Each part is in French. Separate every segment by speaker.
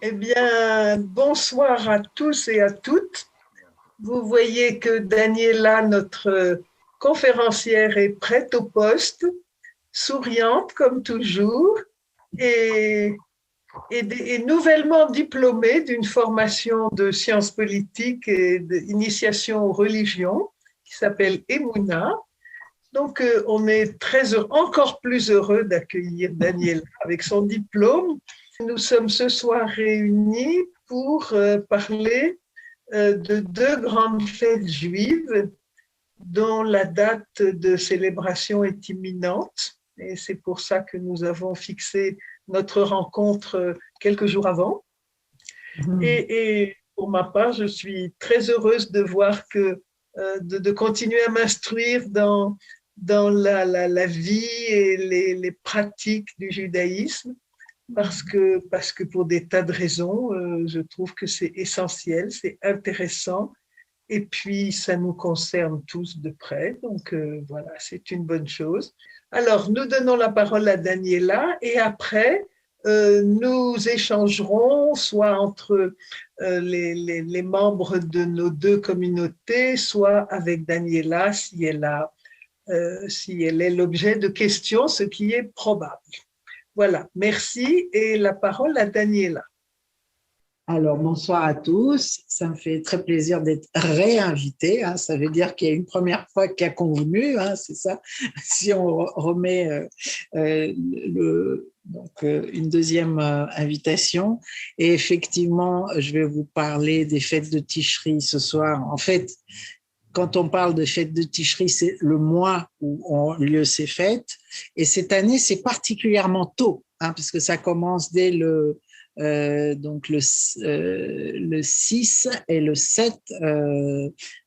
Speaker 1: Eh bien, bonsoir à tous et à toutes. Vous voyez que Daniela, notre conférencière, est prête au poste, souriante comme toujours et, et nouvellement diplômée d'une formation de sciences politiques et d'initiation aux religions qui s'appelle Emouna. Donc, on est encore plus heureux d'accueillir Daniela avec son diplôme. Nous sommes ce soir réunis pour parler de deux grandes fêtes juives dont la date de célébration est imminente. Et c'est pour ça que nous avons fixé notre rencontre quelques jours avant. Et pour ma part, je suis très heureuse de voir de continuer à m'instruire dans la vie et les pratiques du judaïsme parce que pour des tas de raisons, je trouve que c'est essentiel, c'est intéressant, et puis ça nous concerne tous de près, donc voilà, c'est une bonne chose. Alors, nous donnons la parole à Daniela, et après, nous échangerons soit entre les membres de nos deux communautés, soit avec Daniela si elle est l'objet de questions, ce qui est probable. Voilà, merci et la parole à Daniela.
Speaker 2: Alors, bonsoir à tous. Ça me fait très plaisir d'être réinvité. Ça veut dire qu'il y a une première fois qui a convenu, c'est ça. Si on remet une deuxième invitation. Et effectivement, je vais vous parler des fêtes de Tishri ce soir. En fait, quand on parle de fêtes de Tishri, c'est le mois où ont lieu ces fêtes. Et cette année, c'est particulièrement tôt, puisque ça commence dès le 6 et le 7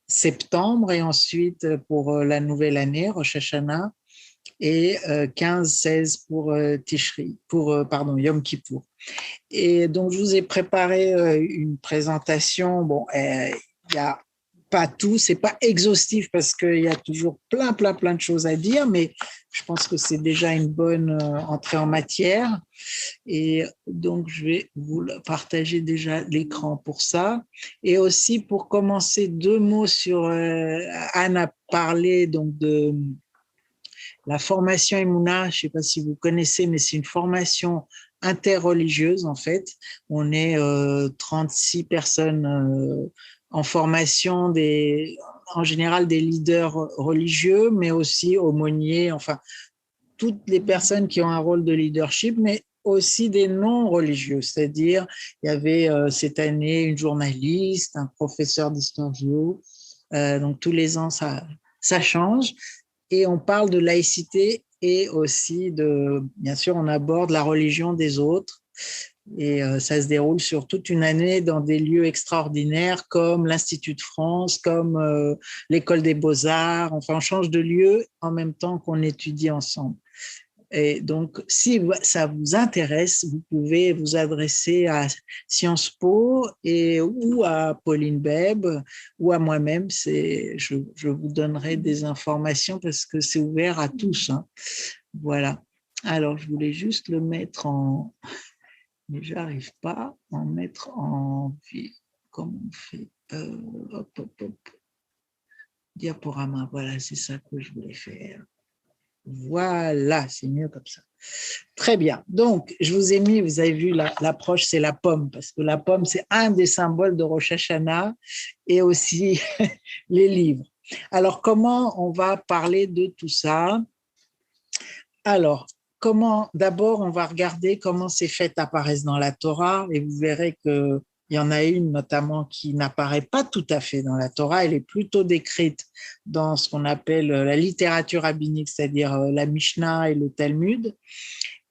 Speaker 2: septembre, et ensuite pour la nouvelle année, Rosh Hashanah, et 15-16 pour Tishri, Yom Kippour. Et donc, je vous ai préparé une présentation. Bon, il y a pas tout, c'est pas exhaustif parce qu'il y a toujours plein de choses à dire, mais je pense que c'est déjà une bonne entrée en matière. Et donc, je vais vous partager déjà l'écran pour ça. Et aussi, pour commencer, deux mots sur... Anne a parlé donc de la formation Emouna. Je ne sais pas si vous connaissez, mais c'est une formation interreligieuse, en fait. On est 36 personnes en formation, en général des leaders religieux, mais aussi aumôniers, enfin, toutes les personnes qui ont un rôle de leadership, mais aussi des non-religieux. C'est-à-dire, il y avait cette année une journaliste, un professeur d'histoire géo. Donc, tous les ans, ça change. Et on parle de laïcité et aussi bien sûr, on aborde la religion des autres. Et ça se déroule sur toute une année dans des lieux extraordinaires comme l'Institut de France, comme l'École des Beaux-Arts. Enfin, on change de lieu en même temps qu'on étudie ensemble. Et donc, si ça vous intéresse, vous pouvez vous adresser à Sciences Po ou à Pauline Beb ou à moi-même. Je vous donnerai des informations parce que c'est ouvert à tous. Voilà. Alors, je voulais juste le mettre en... Mais je n'arrive pas à en mettre en... Comment on fait hop. Diaporama, voilà, c'est ça que je voulais faire. Voilà, c'est mieux comme ça. Très bien. Donc, je vous ai mis, vous avez vu, l'approche, c'est la pomme, parce que la pomme, c'est un des symboles de Rosh Hashanah et aussi les livres. Alors, comment on va parler de tout ça? Alors, d'abord, on va regarder comment ces fêtes apparaissent dans la Torah, et vous verrez que il y en a une notamment qui n'apparaît pas tout à fait dans la Torah, elle est plutôt décrite dans ce qu'on appelle la littérature rabbinique, c'est-à-dire la Mishnah et le Talmud,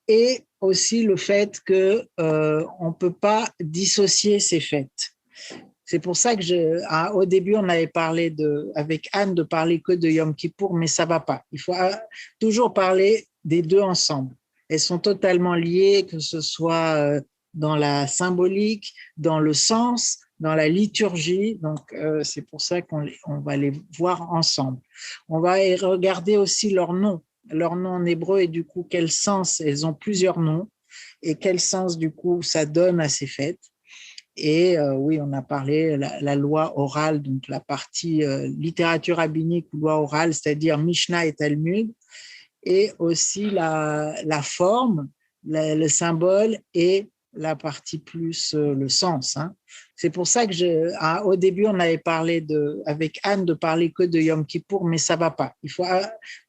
Speaker 2: et aussi le fait qu'on ne peut pas dissocier ces fêtes. C'est pour ça que au début, on avait parlé avec Anne de parler que de Yom Kippour, mais ça ne va pas. Il faut toujours parler des deux ensemble. Elles sont totalement liées, que ce soit dans la symbolique, dans le sens, dans la liturgie. Donc, c'est pour ça qu'on va les voir ensemble. On va regarder aussi leurs noms en hébreu et du coup, quel sens, elles ont plusieurs noms et quel sens, du coup, ça donne à ces fêtes. Et oui, on a parlé la loi orale, donc la partie littérature rabbinique ou loi orale, c'est-à-dire Mishnah et Talmud, et aussi la forme, le symbole et la partie plus le sens. Hein. C'est pour ça que au début, on avait parlé avec Anne de parler que de Yom Kippour, mais ça ne va pas. Il faut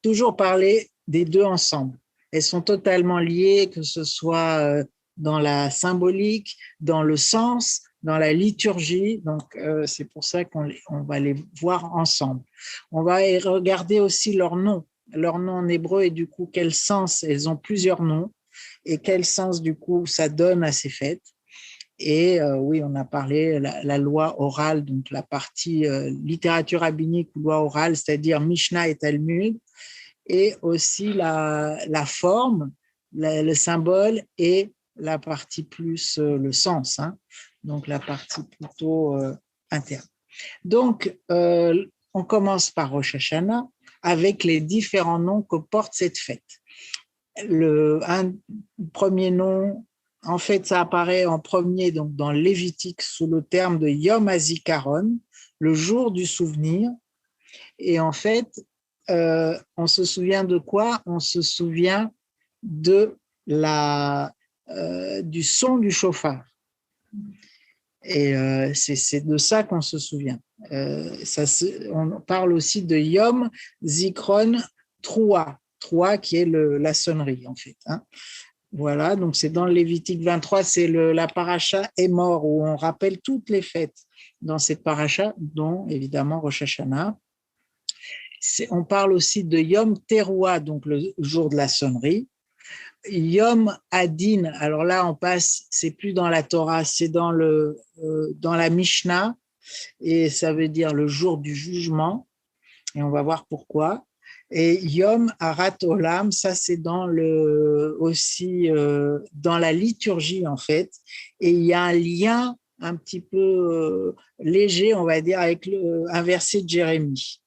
Speaker 2: toujours parler des deux ensemble. Elles sont totalement liées, que ce soit dans la symbolique, dans le sens, dans la liturgie. Donc, c'est pour ça qu'on va les voir ensemble. On va regarder aussi leurs noms en hébreu et du coup, quel sens, elles ont plusieurs noms et quel sens du coup ça donne à ces fêtes. Et oui, on a parlé la loi orale, donc la partie littérature rabbinique ou loi orale, c'est-à-dire Mishnah et Talmud, et aussi la forme, le symbole et la partie plus le sens, hein, donc la partie plutôt interne. Donc, on commence par Rosh Hashanah avec les différents noms que porte cette fête. Un premier nom, en fait, ça apparaît en premier donc dans Lévitique sous le terme de Yom HaZikaron, le jour du souvenir. Et en fait, on se souvient de quoi? On se souvient de du son du chauffard. Et c'est de ça qu'on se souvient. On parle aussi de Yom Zikron Troua, Troua qui est la sonnerie en fait. Hein. Voilà, donc c'est dans le Lévitique 23, c'est la paracha est mort où on rappelle toutes les fêtes dans cette paracha, dont évidemment Rosh Hashanah. On parle aussi de Yom Teruah, donc le jour de la sonnerie. Yom Adin, alors là on passe, c'est plus dans la Torah, c'est dans la Mishnah, et ça veut dire le jour du jugement, et on va voir pourquoi. Et Yom Harat Olam, ça c'est aussi dans la liturgie en fait, et il y a un lien un petit peu léger, on va dire, avec un verset de Jérémie.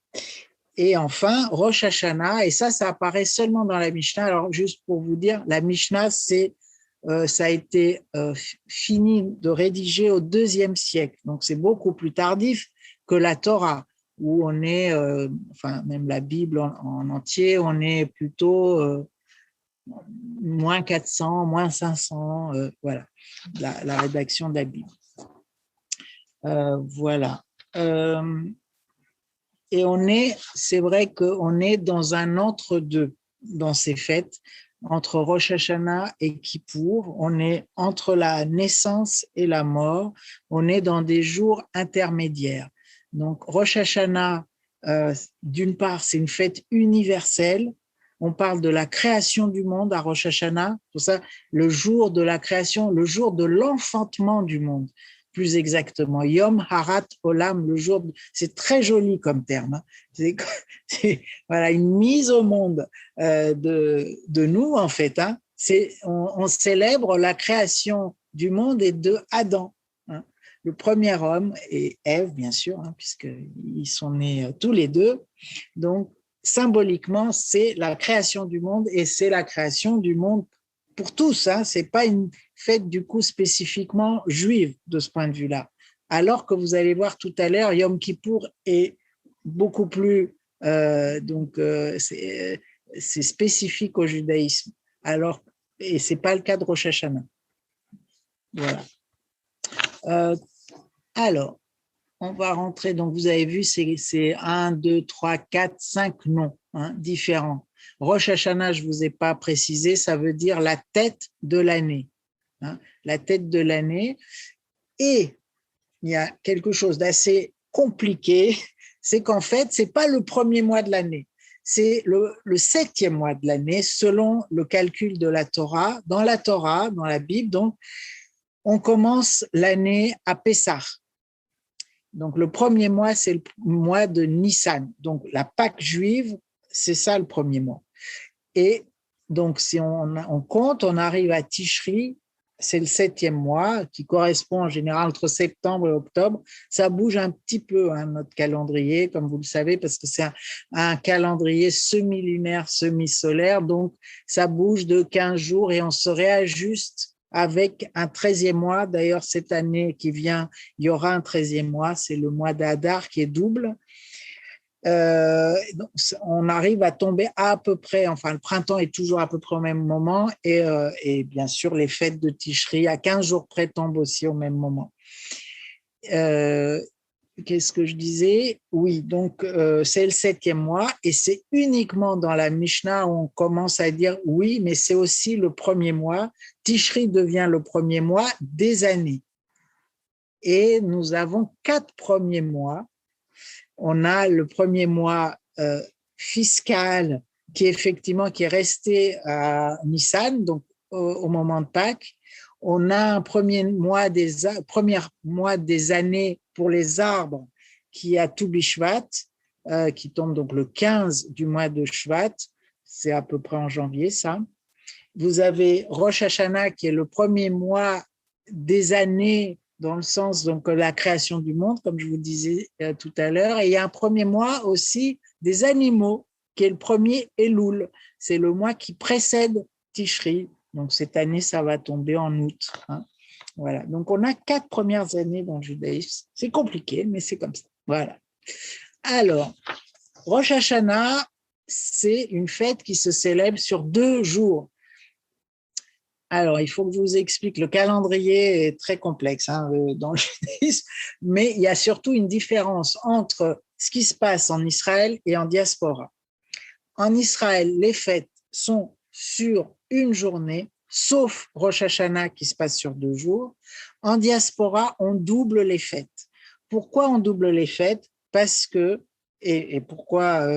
Speaker 2: Et enfin, Rosh Hashanah, et ça apparaît seulement dans la Mishnah. Alors, juste pour vous dire, la Mishnah, ça a été fini de rédiger au IIe siècle. Donc, c'est beaucoup plus tardif que la Torah, où on est, enfin, même la Bible en entier, on est plutôt moins 400, moins 500, voilà, la rédaction de la Bible. Voilà. Et c'est vrai qu'on est dans un entre-deux dans ces fêtes, entre Rosh Hashanah et Kippour. On est entre la naissance et la mort. On est dans des jours intermédiaires. Donc, Rosh Hashanah, d'une part, c'est une fête universelle. On parle de la création du monde à Rosh Hashanah. Pour ça, le jour de la création, le jour de l'enfantement du monde. Plus exactement, Yom Harat Olam, le jour, c'est très joli comme terme. Hein. C'est voilà, une mise au monde de nous, en fait. Hein. On célèbre la création du monde et de Adam. Hein. Le premier homme et Ève, bien sûr, hein, puisqu'ils sont nés tous les deux. Donc, symboliquement, c'est la création du monde et c'est la création du monde pour tous. Hein. Ce n'est pas une fête du coup spécifiquement juive de ce point de vue-là. Alors que vous allez voir tout à l'heure, Yom Kippour est beaucoup plus c'est spécifique au judaïsme. Et c'est pas le cas de Rosh Hashanah. Voilà. Alors, on va rentrer. Donc, vous avez vu, c'est 1, 2, 3, 4, 5 noms hein, différents. Rosh Hashanah, je ne vous ai pas précisé, ça veut dire la tête de l'année. Hein, la tête de l'année. Et il y a quelque chose d'assez compliqué, c'est qu'en fait, ce n'est pas le premier mois de l'année, c'est le 7e mois de l'année, selon le calcul de la Torah. Dans la Bible, donc, on commence l'année à Pessah. Donc, le premier mois, c'est le mois de Nissan. Donc, la Pâque juive, c'est ça le premier mois. Et donc, si on compte, on arrive à Tishri, c'est le 7e mois, qui correspond en général entre septembre et octobre. Ça bouge un petit peu, hein, notre calendrier, comme vous le savez, parce que c'est un calendrier semi-lunaire, semi-solaire. Donc, ça bouge de 15 jours et on se réajuste avec un 13e mois. D'ailleurs, cette année qui vient, il y aura un 13e mois, c'est le mois d'Adar qui est double. Donc, on arrive à tomber à peu près, enfin le printemps est toujours à peu près au même moment et bien sûr les fêtes de Tishri à 15 jours près tombent aussi au même moment. Qu'est-ce que je disais? Oui, donc c'est le 7e mois et c'est uniquement dans la Mishnah où on commence à dire oui, mais c'est aussi le premier mois. Tishri devient le premier mois des années. Et nous avons 4 premiers mois. On a le premier mois fiscal qui est resté à Nissan, donc au moment de Pâques. On a un premier mois des années pour les arbres qui est à Tu B'Shvat, qui tombe donc le 15 du mois de Shvat, c'est à peu près en janvier ça. Vous avez Rosh Hashanah qui est le premier mois des années dans le sens donc la création du monde, comme je vous disais tout à l'heure. Et il y a un premier mois aussi des animaux, qui est le premier Elul. C'est le mois qui précède Tishri. Donc cette année, ça va tomber en août. Hein. Voilà. Donc on a 4 premières années dans le judaïsme. C'est compliqué, mais c'est comme ça. Voilà. Alors, Rosh Hashanah, c'est une fête qui se célèbre sur 2 jours. Alors, il faut que je vous explique, le calendrier est très complexe dans le judaïsme, mais il y a surtout une différence entre ce qui se passe en Israël et en diaspora. En Israël, les fêtes sont sur une journée, sauf Rosh Hashanah qui se passe sur 2 jours. En diaspora, on double les fêtes. Pourquoi on double les fêtes? Parce que, et pourquoi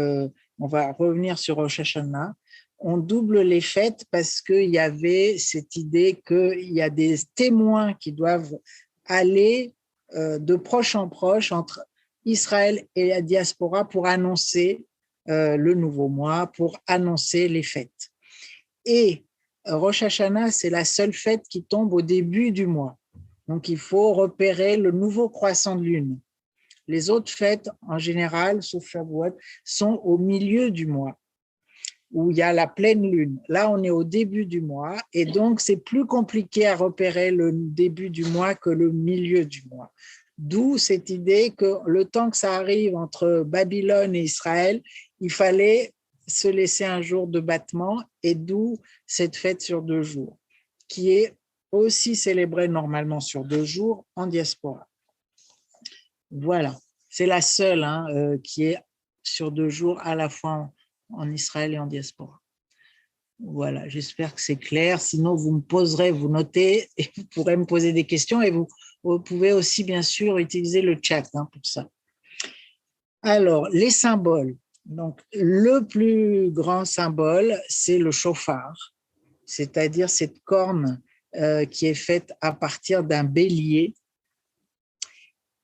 Speaker 2: on va revenir sur Rosh Hashanah, on double les fêtes parce qu'il y avait cette idée qu'il y a des témoins qui doivent aller de proche en proche entre Israël et la diaspora pour annoncer le nouveau mois, pour annoncer les fêtes. Et Rosh Hashanah, c'est la seule fête qui tombe au début du mois. Donc, il faut repérer le nouveau croissant de lune. Les autres fêtes, en général, sauf Shavuot, sont au milieu du mois, où il y a la pleine lune. Là, on est au début du mois, et donc c'est plus compliqué à repérer le début du mois que le milieu du mois. D'où cette idée que le temps que ça arrive entre Babylone et Israël, il fallait se laisser un jour de battement, et d'où cette fête sur 2 jours, qui est aussi célébrée normalement sur 2 jours en diaspora. Voilà, c'est la seule qui est sur 2 jours à la fois en Israël et en diaspora. Voilà, j'espère que c'est clair. Sinon, vous me poserez, vous notez, et vous pourrez me poser des questions et vous pouvez aussi, bien sûr, utiliser le chat pour ça. Alors, les symboles. Donc, le plus grand symbole, c'est le shofar, c'est-à-dire cette corne qui est faite à partir d'un bélier.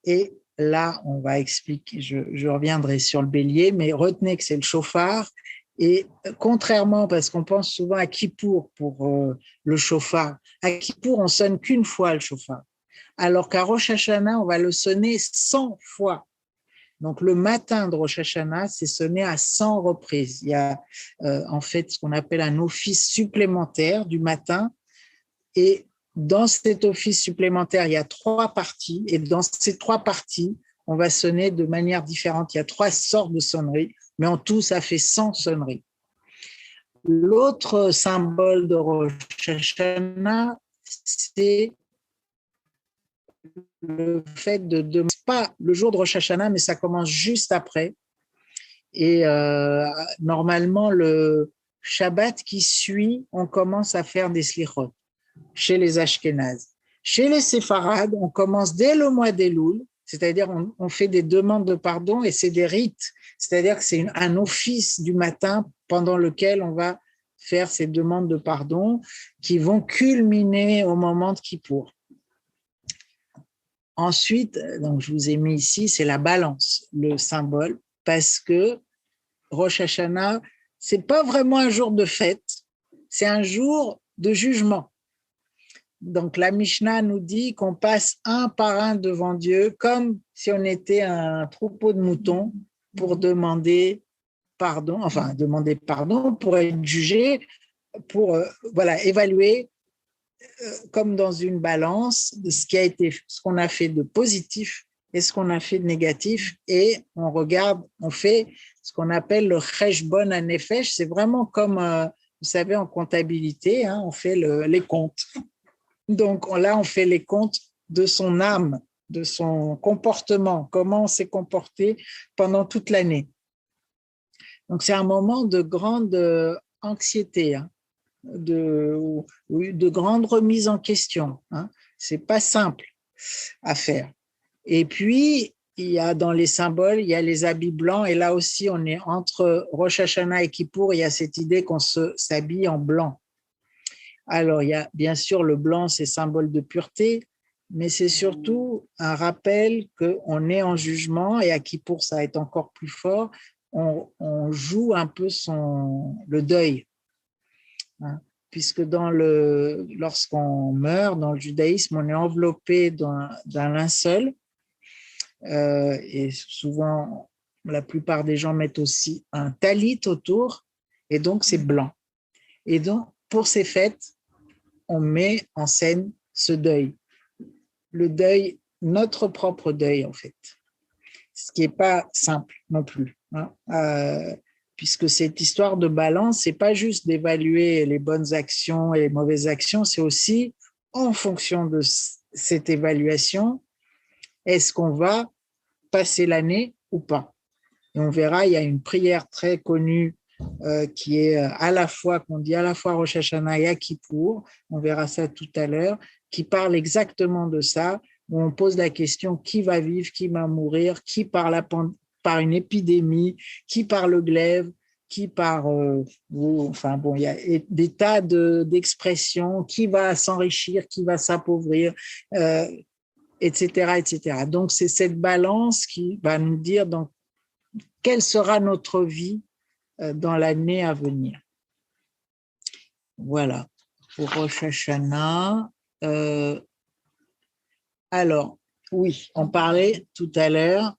Speaker 2: Et là, on va expliquer, je reviendrai sur le bélier, mais retenez que c'est le shofar. Et contrairement, parce qu'on pense souvent à Kippour pour le shofar, à Kippour, on sonne qu'une fois le shofar, alors qu'à Rosh Hashanah, on va le sonner 100 fois. Donc, le matin de Rosh Hashanah, c'est sonné à 100 reprises. Il y a en fait ce qu'on appelle un office supplémentaire du matin. Et dans cet office supplémentaire, il y a 3 parties. Et dans ces 3 parties, on va sonner de manière différente. Il y a 3 sortes de sonneries, mais en tout, ça fait 100 sonneries. L'autre symbole de Rosh Hashanah, c'est le fait de pas le jour de Rosh Hashanah, mais ça commence juste après. Et normalement, le Shabbat qui suit, on commence à faire des slichot chez les Ashkénazes. Chez les Séfarades, on commence dès le mois d'Elul, c'est-à-dire on fait des demandes de pardon et c'est des rites, c'est-à-dire que c'est un office du matin pendant lequel on va faire ces demandes de pardon qui vont culminer au moment de Kippour. Ensuite, donc je vous ai mis ici, c'est la balance, le symbole, parce que Rosh Hashanah, c'est pas vraiment un jour de fête, c'est un jour de jugement. Donc la Mishnah nous dit qu'on passe un par un devant Dieu, comme si on était un troupeau de moutons pour demander pardon pour être jugé, pour évaluer comme dans une balance, ce qu'on a fait de positif et ce qu'on a fait de négatif, et on regarde, on fait ce qu'on appelle le cheshbon hanefesh. C'est vraiment comme, vous savez, en comptabilité, hein, on fait les comptes. Donc là, on fait les comptes de son âme, de son comportement, comment on s'est comporté pendant toute l'année. Donc c'est un moment de grande anxiété, hein, de grande remise en question. Hein. C'est pas simple à faire. Et puis, il y a dans les symboles, il y a les habits blancs, et là aussi, on est entre Rosh Hashanah et Kippour, il y a cette idée qu'on s'habille en blanc. Alors, il y a bien sûr le blanc, c'est symbole de pureté, mais c'est surtout un rappel qu'on est en jugement, et à Kippour, ça va être encore plus fort, on joue un peu le deuil. Hein, puisque lorsqu'on meurt, dans le judaïsme, on est enveloppé d'un linceul, et souvent, la plupart des gens mettent aussi un talit autour, et donc c'est blanc. Et donc, pour ces fêtes, on met en scène ce deuil. Le deuil, notre propre deuil, en fait. Ce qui n'est pas simple non plus. Hein. Puisque cette histoire de balance, ce n'est pas juste d'évaluer les bonnes actions et les mauvaises actions, c'est aussi, en fonction de cette évaluation, est-ce qu'on va passer l'année ou pas. Et on verra, il y a une prière très connue qui est qu'on dit à la fois Rosh Hashanah et Kippour, on verra ça tout à l'heure, qui parle exactement de ça, où on pose la question qui va vivre, qui va mourir, qui par une épidémie, qui par le glaive, qui par enfin bon, il y a des tas d'expressions, qui va s'enrichir, qui va s'appauvrir, etc., etc. Donc c'est cette balance qui va nous dire donc quelle sera notre vie dans l'année à venir. Voilà, pour Rosh Hashanah. Alors, oui, on parlait tout à l'heure,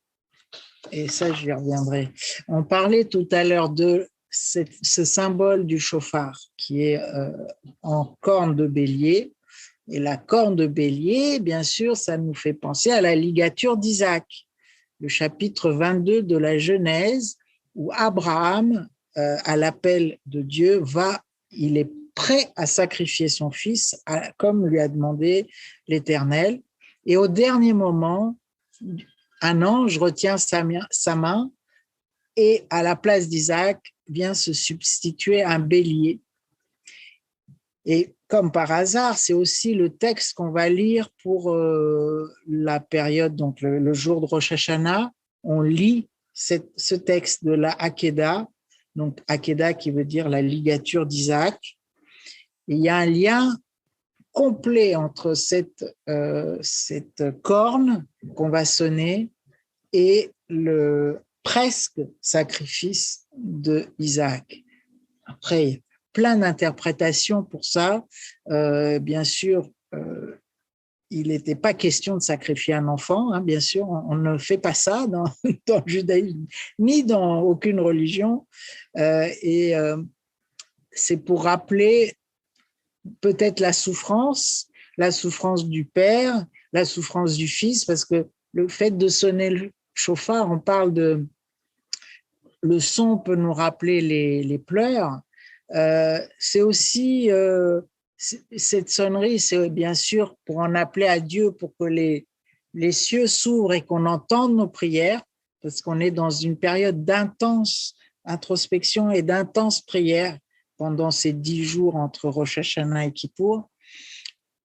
Speaker 2: et ça j'y reviendrai, on parlait tout à l'heure de ce symbole du shofar qui est en corne de bélier, et la corne de bélier, bien sûr, ça nous fait penser à la ligature d'Isaac, le chapitre 22 de la Genèse, où Abraham, à l'appel de Dieu, il est prêt à sacrifier son fils, comme lui a demandé l'Éternel. Et au dernier moment, un ange retient sa main, et à la place d'Isaac vient se substituer un bélier. Et comme par hasard, c'est aussi le texte qu'on va lire pour la période, donc le jour de Rosh Hashanah. On lit ce texte de la Hakeda, donc Hakeda qui veut dire la ligature d'Isaac. Et il y a un lien complet entre cette corne qu'on va sonner et le presque sacrifice de Isaac. Après, plein d'interprétations pour ça. Bien sûr, il n'était pas question de sacrifier un enfant, hein, bien sûr, on ne fait pas ça dans le judaïsme, ni dans aucune religion. C'est pour rappeler peut-être la souffrance du père, la souffrance du fils, parce que le fait de sonner le chauffard, on parle de... Le son peut nous rappeler les pleurs. C'est aussi... cette sonnerie, c'est bien sûr pour en appeler à Dieu, pour que les cieux s'ouvrent et qu'on entende nos prières, parce qu'on est dans une période d'intense introspection et d'intense prière pendant ces 10 jours entre Rosh Hashanah et Kippour.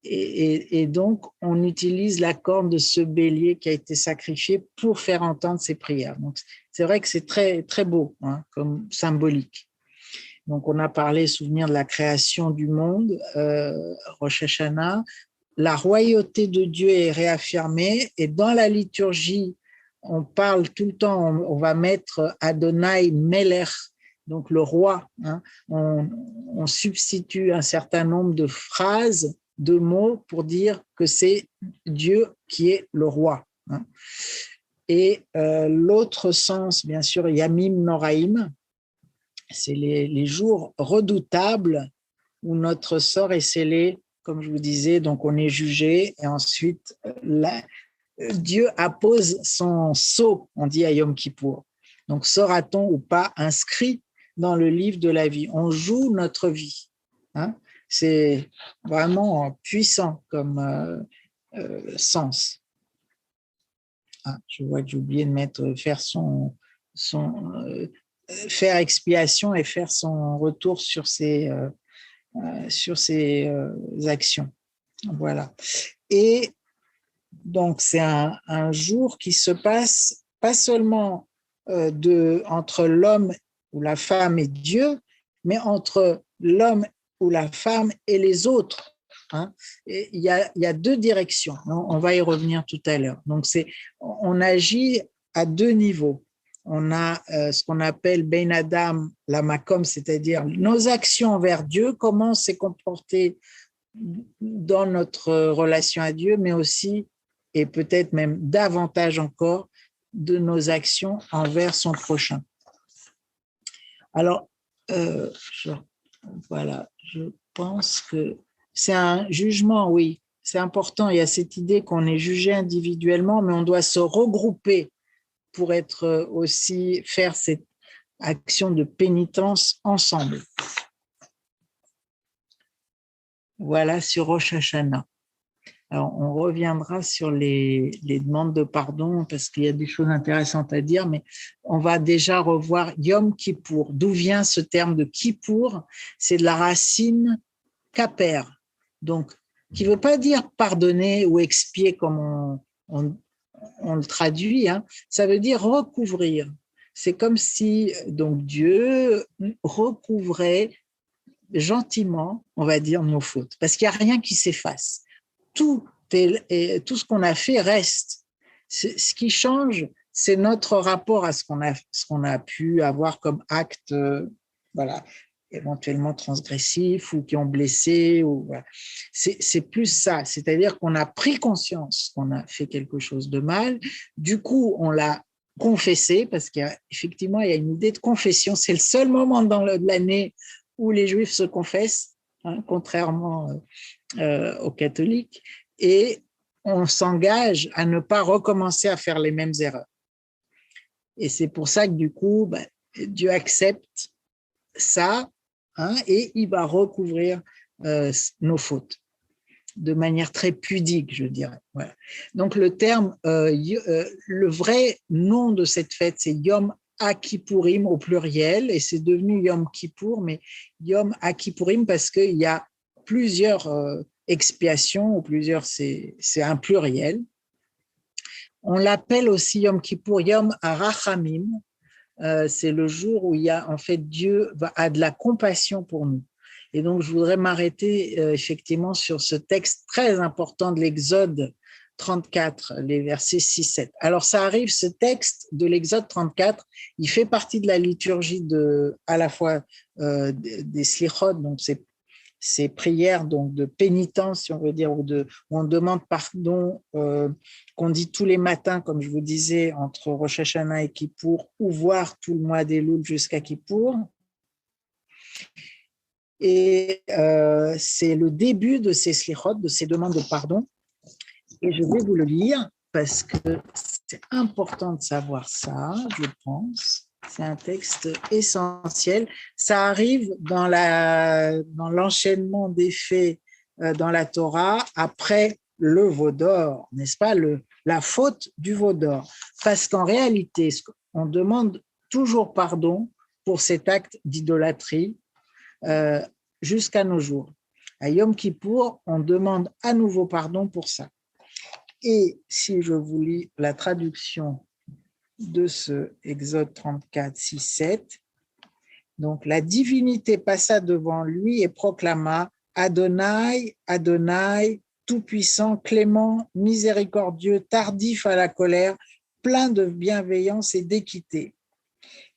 Speaker 2: Et donc, on utilise la corne de ce bélier qui a été sacrifié pour faire entendre ces prières. Donc, c'est vrai que c'est très, très beau, hein, comme symbolique. Donc, on a parlé, souvenir de la création du monde, Rosh Hashanah. La royauté de Dieu est réaffirmée, et dans la liturgie, on parle tout le temps, on va mettre Adonai Melech, donc le roi. Hein. On substitue un certain nombre de phrases, de mots pour dire que c'est Dieu qui est le roi. Hein. Et l'autre sens, bien sûr, Yamim Noraim, c'est les jours redoutables où notre sort est scellé comme je vous disais, donc on est jugé et ensuite Dieu appose son sceau, on dit à Yom Kippour. Donc sera-t-on ou pas inscrit dans le livre de la vie? On joue notre vie. Hein? C'est vraiment puissant comme sens. Ah, je vois que j'ai oublié de mettre faire expiation et faire son retour sur ses actions. Voilà. Et donc, c'est un jour qui se passe pas seulement entre l'homme ou la femme et Dieu, mais entre l'homme ou la femme et les autres. Hein. Et il y a deux directions. On va y revenir tout à l'heure. Donc, on agit à deux niveaux. On a ce qu'on appelle Ben Adam la Makom, c'est-à-dire nos actions envers Dieu, comment on s'est comporté dans notre relation à Dieu, mais aussi, et peut-être même davantage encore, de nos actions envers son prochain. Alors, voilà, je pense que c'est un jugement, oui, c'est important. Il y a cette idée qu'on est jugé individuellement, mais on doit se regrouper pour être aussi faire cette action de pénitence ensemble. Voilà sur Rosh Hashanah. Alors, on reviendra sur les demandes de pardon parce qu'il y a des choses intéressantes à dire, mais on va déjà revoir Yom Kippour. D'où vient ce terme de Kippour? C'est de la racine kaper, donc qui ne veut pas dire pardonner ou expier comme on le traduit, hein. Ça veut dire recouvrir. C'est comme si donc Dieu recouvrait gentiment, on va dire, nos fautes, parce qu'il n'y a rien qui s'efface. Tout ce qu'on a fait reste. Ce qui change, c'est notre rapport à ce qu'on a pu avoir comme acte, voilà, éventuellement transgressif ou qui ont blessé. Voilà. C'est plus ça, c'est-à-dire qu'on a pris conscience qu'on a fait quelque chose de mal, du coup, on l'a confessé, parce qu'effectivement, il y a une idée de confession. C'est le seul moment dans l'année où les Juifs se confessent, hein, contrairement aux catholiques, et on s'engage à ne pas recommencer à faire les mêmes erreurs. Et c'est pour ça que du coup, Dieu accepte ça, hein, et il va recouvrir nos fautes de manière très pudique, je dirais. Voilà. Donc le terme, le vrai nom de cette fête, c'est Yom HaKippourim au pluriel, et c'est devenu Yom Kippour, mais Yom HaKippourim parce qu'il y a plusieurs expiations, ou plusieurs, c'est un pluriel. On l'appelle aussi Yom Kippour Yom HaRachamim, c'est le jour où il y a, en fait, Dieu a de la compassion pour nous. Et donc, je voudrais m'arrêter effectivement sur ce texte très important de l'Exode 34, les versets 6-7. Alors, ça arrive, ce texte de l'Exode 34, il fait partie de la liturgie à la fois des Slichot, donc ces prières donc de pénitence, si on veut dire, où on demande pardon, qu'on dit tous les matins, comme je vous disais, entre Rosh Hashanah et Kippour, ou voire tout le mois d'Elul jusqu'à Kippour. Et c'est le début de ces slichot, de ces demandes de pardon. Et je vais vous le lire parce que c'est important de savoir ça, je pense. C'est un texte essentiel. Ça arrive dans l'enchaînement des faits dans la Torah après le veau d'or, n'est-ce pas, la faute du veau d'or. Parce qu'en réalité, on demande toujours pardon pour cet acte d'idolâtrie jusqu'à nos jours. À Yom Kippour, on demande à nouveau pardon pour ça. Et si je vous lis la traduction de ce Exode 34, 6, 7, donc la divinité passa devant lui et proclama Adonai, Adonai, tout-puissant, clément, miséricordieux, tardif à la colère, plein de bienveillance et d'équité.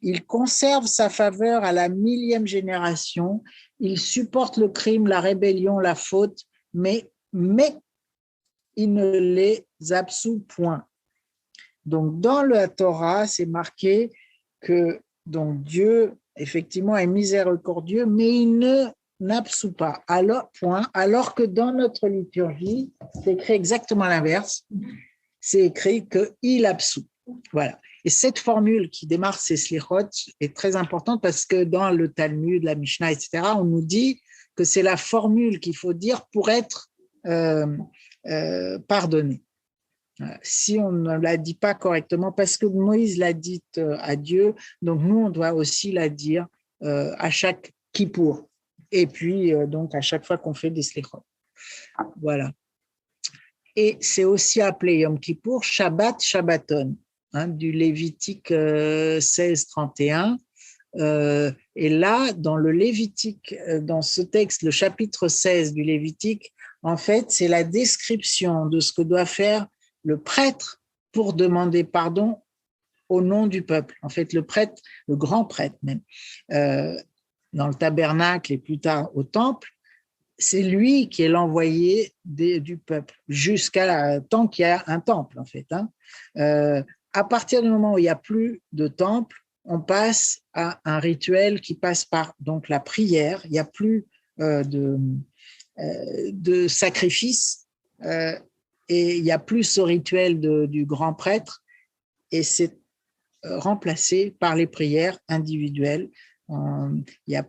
Speaker 2: Il conserve sa faveur à la 1000e génération. Il supporte le crime, la rébellion, la faute, mais il ne les absout point. Donc, dans la Torah, c'est marqué que donc, Dieu, effectivement, est miséricordieux, mais il ne n'absout pas. Alors que dans notre liturgie, c'est écrit exactement l'inverse. C'est écrit qu'il absout. Voilà. Et cette formule qui démarre ces slichot est très importante parce que dans le Talmud, la Mishnah, etc., on nous dit que c'est la formule qu'il faut dire pour être pardonné. Si on ne la dit pas correctement, parce que Moïse l'a dite à Dieu, donc nous, on doit aussi la dire à chaque kippour. Et puis, donc, à chaque fois qu'on fait des slichot. Voilà. Et c'est aussi appelé Yom Kippour Shabbat Shabbaton, du Lévitique 16-31. Et là, dans le Lévitique, dans ce texte, le chapitre 16 du Lévitique, en fait, c'est la description de ce que doit faire le prêtre pour demander pardon au nom du peuple. En fait, le prêtre, le grand prêtre même, dans le tabernacle et plus tard au temple, c'est lui qui est l'envoyé du peuple jusqu'à tant qu'il y a un temple, en fait. À partir du moment où il n'y a plus de temple, on passe à un rituel qui passe par donc la prière. Il n'y a plus de sacrifice et il n'y a plus ce rituel du grand prêtre et c'est remplacé par les prières individuelles. Il y a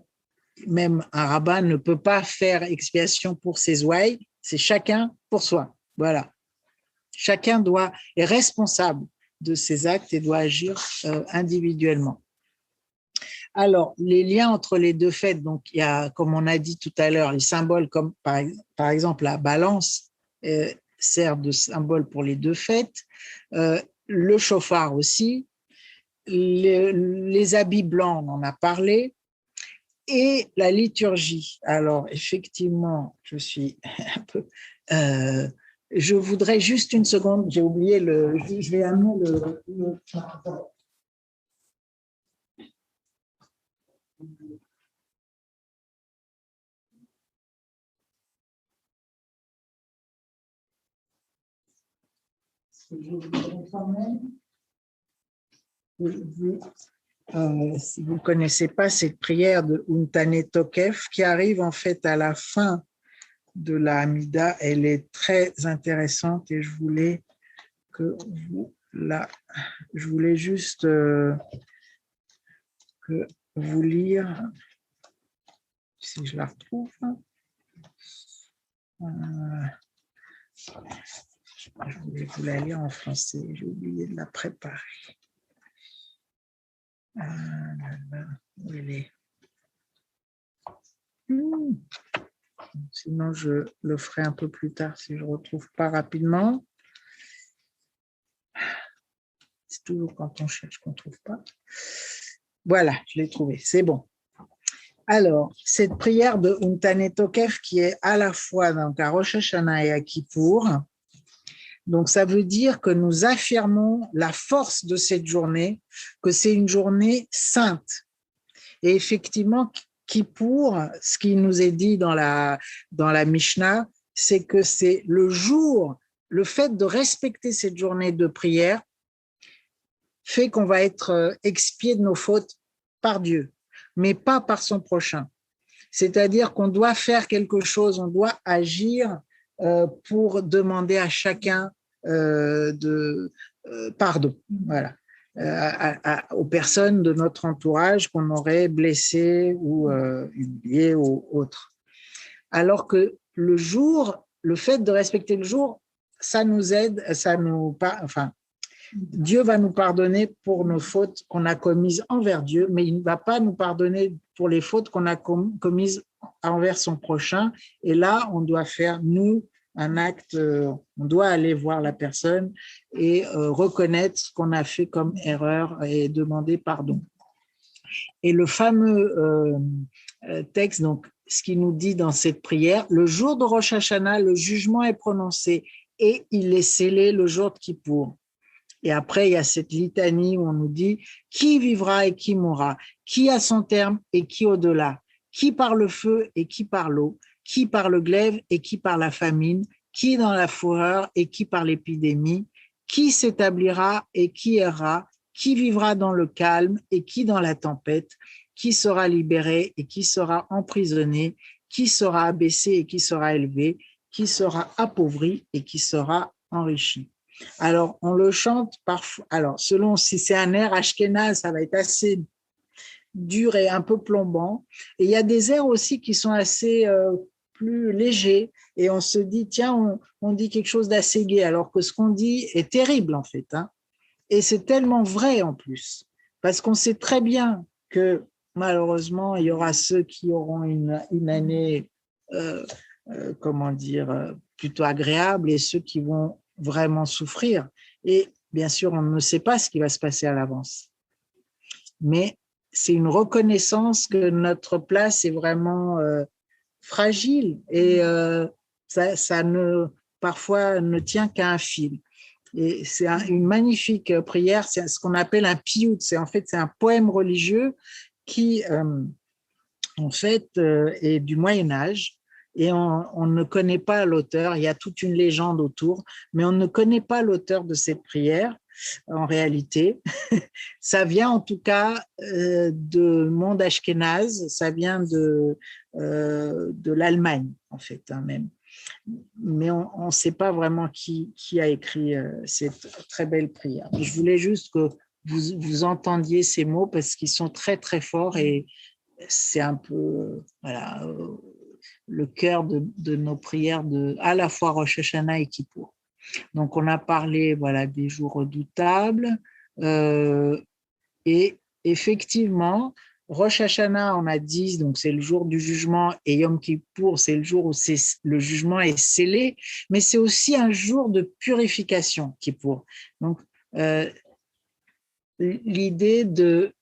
Speaker 2: même un rabbin ne peut pas faire expiation pour ses ouailles, c'est chacun pour soi. Voilà. Chacun est responsable de ses actes et doit agir individuellement. Alors, les liens entre les deux fêtes, donc il y a, comme on a dit tout à l'heure, les symboles comme par exemple la balance sert de symbole pour les deux fêtes, le chauffard aussi, les habits blancs, on en a parlé, et la liturgie. Alors, effectivement, je suis un peu... je voudrais juste une seconde, j'ai oublié je vais amener le... Je voudrais quand même... si vous ne connaissez pas cette prière de Untane Tokef qui arrive en fait à la fin de la Hamida, elle est très intéressante et je voulais juste que vous lire, si je la retrouve. Je voulais vous la lire en français, j'ai oublié de la préparer. Où elle est? Sinon, je le ferai un peu plus tard si je ne retrouve pas rapidement. C'est toujours quand on cherche qu'on ne trouve pas. Voilà, je l'ai trouvé, c'est bon. Alors, cette prière de Untane Tokef qui est à la fois donc, à Rosh Hashanah et à Kippour, donc ça veut dire que nous affirmons la force de cette journée, que c'est une journée sainte. Et effectivement, Kippour, ce qui nous est dit dans la Mishnah, c'est que c'est le fait de respecter cette journée de prière fait qu'on va être expié de nos fautes par Dieu, mais pas par son prochain. C'est-à-dire qu'on doit faire quelque chose, on doit agir pour demander à chacun pardon. Voilà. Aux personnes de notre entourage qu'on aurait blessées ou humiliées ou autres. Alors que le fait de respecter le jour, ça nous aide, Dieu va nous pardonner pour nos fautes qu'on a commises envers Dieu, mais il ne va pas nous pardonner pour les fautes qu'on a commises envers son prochain. Et là, on doit faire, nous, un acte, on doit aller voir la personne et reconnaître ce qu'on a fait comme erreur et demander pardon. Et le fameux texte, donc, ce qu'il nous dit dans cette prière, le jour de Rosh Hashanah, le jugement est prononcé et il est scellé le jour de Kippour. Et après, il y a cette litanie où on nous dit qui vivra et qui mourra, qui a son terme et qui au-delà, qui par le feu et qui par l'eau, qui par le glaive et qui par la famine, qui dans la fureur et qui par l'épidémie, qui s'établira et qui errera, qui vivra dans le calme et qui dans la tempête, qui sera libéré et qui sera emprisonné, qui sera abaissé et qui sera élevé, qui sera appauvri et qui sera enrichi. Alors, on le chante parfois. Alors, selon si c'est un air ashkénaze, ça va être assez dur et un peu plombant. Et il y a des airs aussi qui sont assez plus légers. Et on se dit, tiens, on dit quelque chose d'assez gai, alors que ce qu'on dit est terrible, en fait. Hein. Et c'est tellement vrai, en plus. Parce qu'on sait très bien que, malheureusement, il y aura ceux qui auront une année, comment dire, plutôt agréable et ceux qui vont vraiment souffrir. Et bien sûr, on ne sait pas ce qui va se passer à l'avance. Mais c'est une reconnaissance que notre place est vraiment fragile et ça ne, parfois ne tient qu'à un fil. Et c'est une magnifique prière, c'est ce qu'on appelle un piout, c'est en fait c'est un poème religieux qui en fait est du Moyen Âge et on ne connaît pas l'auteur, il y a toute une légende autour, mais on ne connaît pas l'auteur de cette prière en réalité. Ça vient en tout cas de monde ashkénaze, ça vient de l'Allemagne en fait, hein, même. Mais on ne sait pas vraiment qui a écrit cette très belle prière. Je voulais juste que vous entendiez ces mots parce qu'ils sont très très forts et c'est un peu voilà, le cœur de nos prières à la fois Rosh Hashanah et Kippour. Donc on a parlé voilà, des jours redoutables et effectivement, Rosh Hashanah, on a dit, donc c'est le jour du jugement, et Yom Kippour, c'est le jour où le jugement est scellé, mais c'est aussi un jour de purification, Kippour. Donc, l'idée de,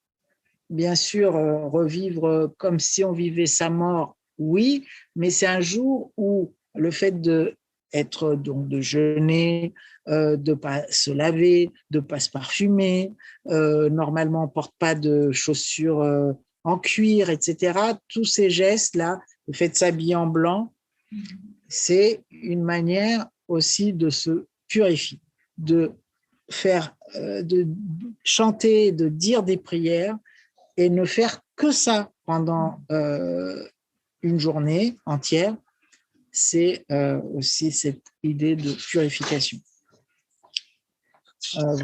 Speaker 2: bien sûr, revivre comme si on vivait sa mort, oui, mais c'est un jour où le fait de jeûner, de ne pas se laver, de ne pas se parfumer. Normalement, on ne porte pas de chaussures en cuir, etc. Tous ces gestes-là, le fait de s'habiller en blanc, c'est une manière aussi de se purifier, de faire, de chanter, de dire des prières et ne faire que ça pendant une journée entière. C'est aussi cette idée de purification.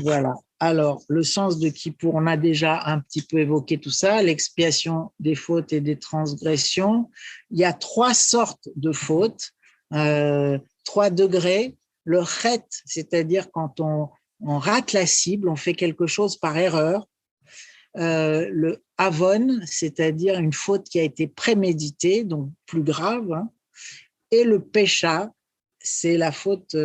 Speaker 2: Voilà. Alors, le sens de Kippour, on a déjà un petit peu évoqué tout ça, l'expiation des fautes et des transgressions. Il y a 3 sortes de fautes, 3 degrés. Le chet, c'est-à-dire quand on rate la cible, on fait quelque chose par erreur. Le avon, c'est-à-dire une faute qui a été préméditée, donc plus grave. Hein. Et le pécha, c'est la faute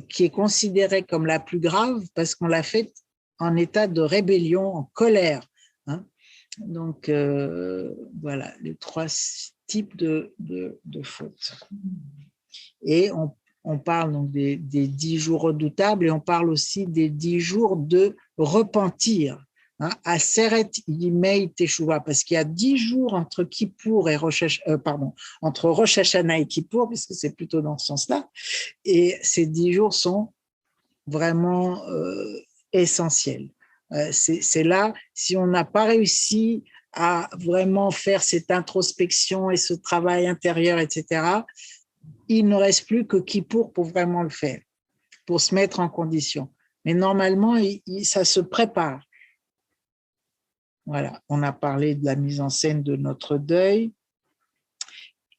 Speaker 2: qui est considérée comme la plus grave parce qu'on l'a faite en état de rébellion, en colère. Hein. Donc, voilà, les 3 types de fautes. Et on parle donc des 10 jours redoutables et on parle aussi des 10 jours de repentir. Hein, Aseret Yimei Teshuvah, parce qu'il y a 10 jours entre Kippour et entre Rosh Hashanah et Kippour, puisque c'est plutôt dans ce sens-là, et ces 10 jours sont vraiment essentiels. C'est là, si on n'a pas réussi à vraiment faire cette introspection et ce travail intérieur, etc., il ne reste plus que Kippour pour vraiment le faire, pour se mettre en condition. Mais normalement, ça se prépare. Voilà, on a parlé de la mise en scène de notre deuil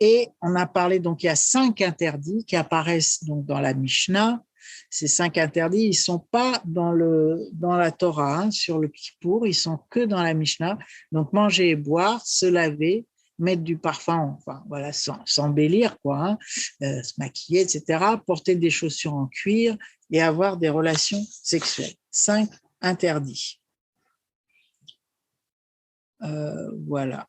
Speaker 2: et on a parlé, donc il y a 5 interdits qui apparaissent donc dans la Mishnah. Ces 5 interdits, ils ne sont pas dans la Torah, hein, sur le Kippour, ils sont que dans la Mishnah. Donc manger et boire, se laver, mettre du parfum, enfin voilà, s'embellir, quoi, hein, se maquiller, etc., porter des chaussures en cuir et avoir des relations sexuelles. 5 interdits. Voilà.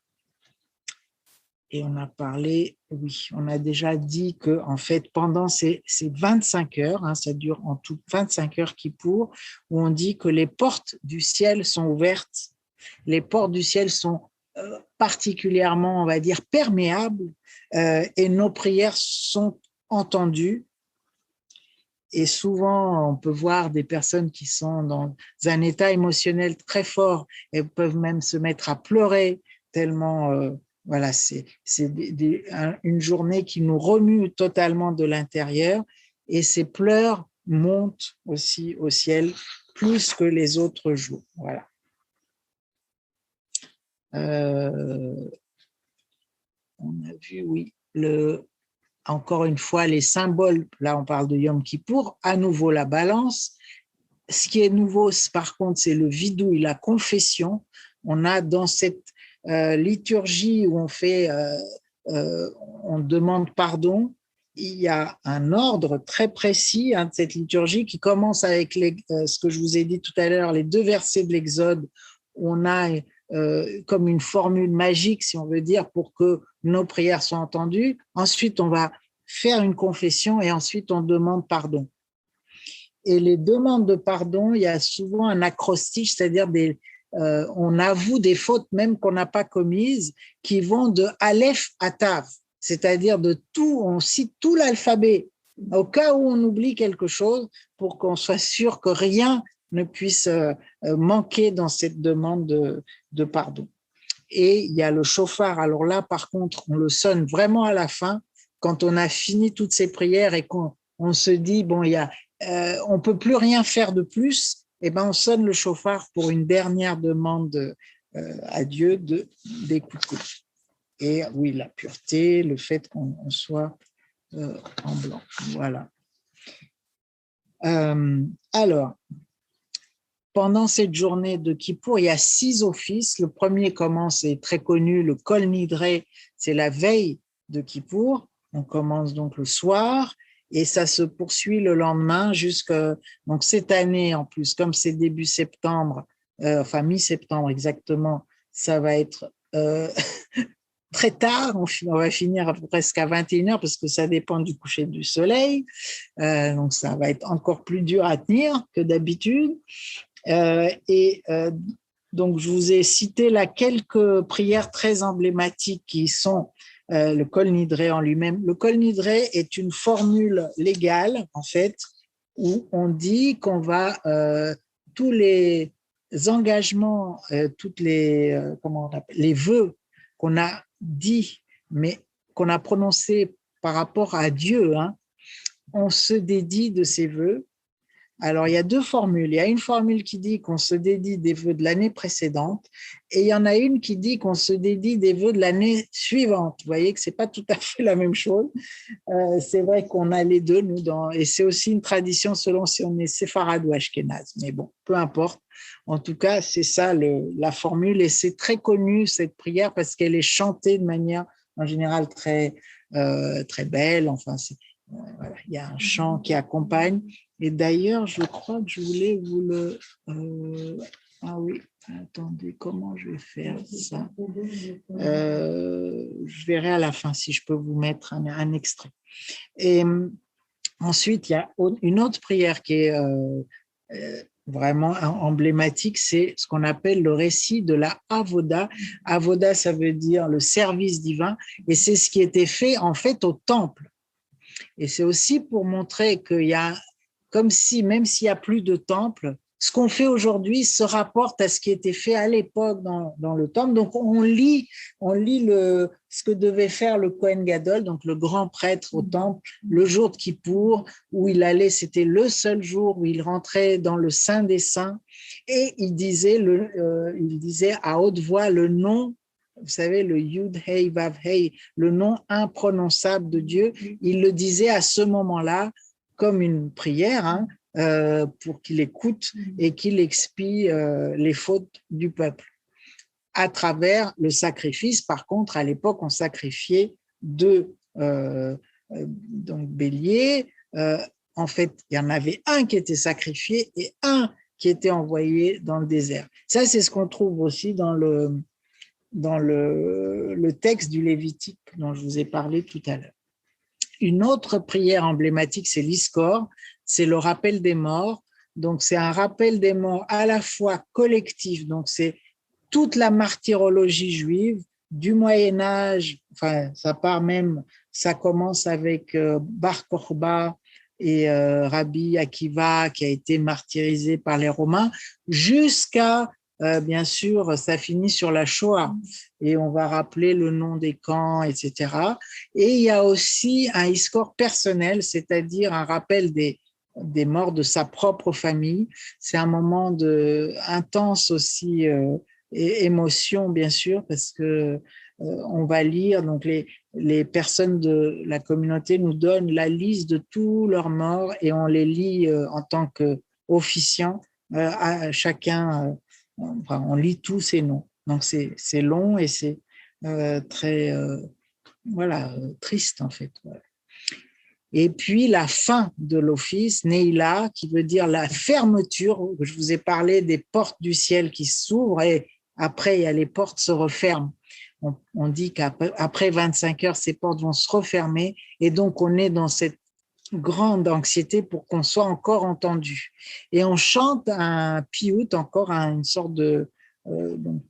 Speaker 2: Et on a parlé, oui, on a déjà dit que en fait, pendant ces 25 heures, hein, ça dure en tout 25 heures Kippour, où on dit que les portes du ciel sont ouvertes, les portes du ciel sont particulièrement, on va dire, perméables, et nos prières sont entendues. Et souvent, on peut voir des personnes qui sont dans un état émotionnel très fort et peuvent même se mettre à pleurer tellement Voilà, c'est une journée qui nous remue totalement de l'intérieur et ces pleurs montent aussi au ciel plus que les autres jours. Voilà. On a vu, oui, encore une fois, les symboles. Là, on parle de Yom Kippour. À nouveau, la balance. Ce qui est nouveau, par contre, c'est le vidouille, la confession. On a dans cette liturgie où on demande pardon, il y a un ordre très précis de cette liturgie qui commence avec ce que je vous ai dit tout à l'heure, les 2 versets de l'Exode, où on a comme une formule magique, si on veut dire, pour que nos prières soient entendues. Ensuite, on va faire une confession et ensuite, on demande pardon. Et les demandes de pardon, il y a souvent un acrostiche, c'est-à-dire on avoue des fautes même qu'on n'a pas commises, qui vont de Aleph à Tav, c'est-à-dire on cite tout l'alphabet, au cas où on oublie quelque chose, pour qu'on soit sûr que rien ne puisse manquer dans cette demande de pardon. Et il y a le chauffard. Alors là, par contre, on le sonne vraiment à la fin, quand on a fini toutes ces prières et qu'on se dit, bon, on peut plus rien faire de plus, et ben on sonne le chauffard pour une dernière demande à Dieu d'écouter. Et oui, la pureté, le fait qu'on soit en blanc. Voilà. Alors, pendant cette journée de Kippour, il y a 6 offices. Le premier commence, c'est très connu, le Kol Nidre, c'est la veille de Kippour. On commence donc le soir et ça se poursuit le lendemain donc cette année en plus, comme c'est début septembre, enfin mi-septembre exactement, ça va être très tard, on va finir presque à 21h parce que ça dépend du coucher du soleil, donc ça va être encore plus dur à tenir que d'habitude. Donc, je vous ai cité là quelques prières très emblématiques qui sont le Kol Nidre en lui-même. Le Kol Nidre est une formule légale, en fait, où on dit qu'on va, tous les engagements, toutes comment on appelle, les vœux qu'on a dit, mais qu'on a prononcés par rapport à Dieu, on se dédie de ces vœux. Alors, il y a 2 formules. Il y a une formule qui dit qu'on se dédie des vœux de l'année précédente et il y en a une qui dit qu'on se dédie des vœux de l'année suivante. Vous voyez que ce n'est pas tout à fait la même chose. C'est vrai qu'on a les deux, nous, et c'est aussi une tradition selon si on est séfarade ou ashkénaze. Mais bon, peu importe. En tout cas, c'est ça la formule et c'est très connu, cette prière, parce qu'elle est chantée de manière, en général, très, très belle. Enfin, voilà, il y a un chant qui accompagne. Et d'ailleurs, je crois que je voulais vous le... ah oui, attendez, comment je vais faire ça je verrai à la fin si je peux vous mettre un extrait. Et ensuite, il y a une autre prière qui est vraiment emblématique, c'est ce qu'on appelle le récit de la Avoda. Avoda, ça veut dire le service divin, et c'est ce qui était fait en fait au temple. Et c'est aussi pour montrer qu'il y a, comme si, même s'il n'y a plus de temple, ce qu'on fait aujourd'hui se rapporte à ce qui était fait à l'époque dans le temple. Donc, on lit ce que devait faire le Kohen Gadol, donc le grand prêtre au temple, le jour de Kippour, où il allait, c'était le seul jour où il rentrait dans le Saint des Saints, et il disait à haute voix le nom, vous savez, le Yud Hei Vav Hei, le nom imprononçable de Dieu. Il le disait à ce moment-là comme une prière, pour qu'il écoute et qu'il expie les fautes du peuple. À travers le sacrifice, par contre, à l'époque, on sacrifiait 2 donc béliers. En fait, il y en avait un qui était sacrifié et un qui était envoyé dans le désert. Ça, c'est ce qu'on trouve aussi dans le texte du Lévitique dont je vous ai parlé tout à l'heure. Une autre prière emblématique, c'est l'Iskor, c'est le rappel des morts. Donc, c'est un rappel des morts à la fois collectif, donc c'est toute la martyrologie juive du Moyen-Âge, enfin, ça commence avec Bar Kokhba et Rabbi Akiva, qui a été martyrisé par les Romains, jusqu'à bien sûr, ça finit sur la Shoah et on va rappeler le nom des camps, etc. Et il y a aussi un Iskor personnel, c'est-à-dire un rappel des morts de sa propre famille. C'est un moment intense aussi, et émotion, bien sûr, parce que on va lire, donc les personnes de la communauté nous donnent la liste de tous leurs morts et on les lit en tant qu'officiants à chacun. Enfin, on lit tous ces noms. Donc, c'est long et c'est très voilà, triste, en fait. Voilà. Et puis, la fin de l'office, Neila, qui veut dire la fermeture. Je vous ai parlé des portes du ciel qui s'ouvrent et après, il y a les portes se referment. On dit qu'après 25 heures, ces portes vont se refermer et donc on est dans cette grande anxiété pour qu'on soit encore entendu. Et on chante un piout, encore une sorte de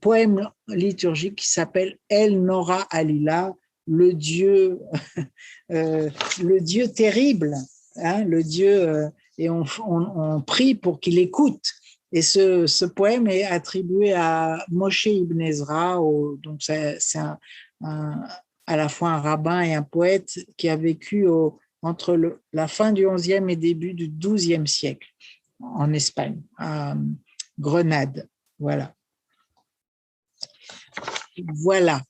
Speaker 2: poème liturgique qui s'appelle El Nora Alila, le Dieu, le Dieu terrible, hein, le Dieu, et on prie pour qu'il écoute. Et ce poème est attribué à Moshe Ibn Ezra, donc c'est à la fois un rabbin et un poète qui a vécu entre la fin du XIe et début du XIIe siècle en Espagne, à Grenade. Voilà. Voilà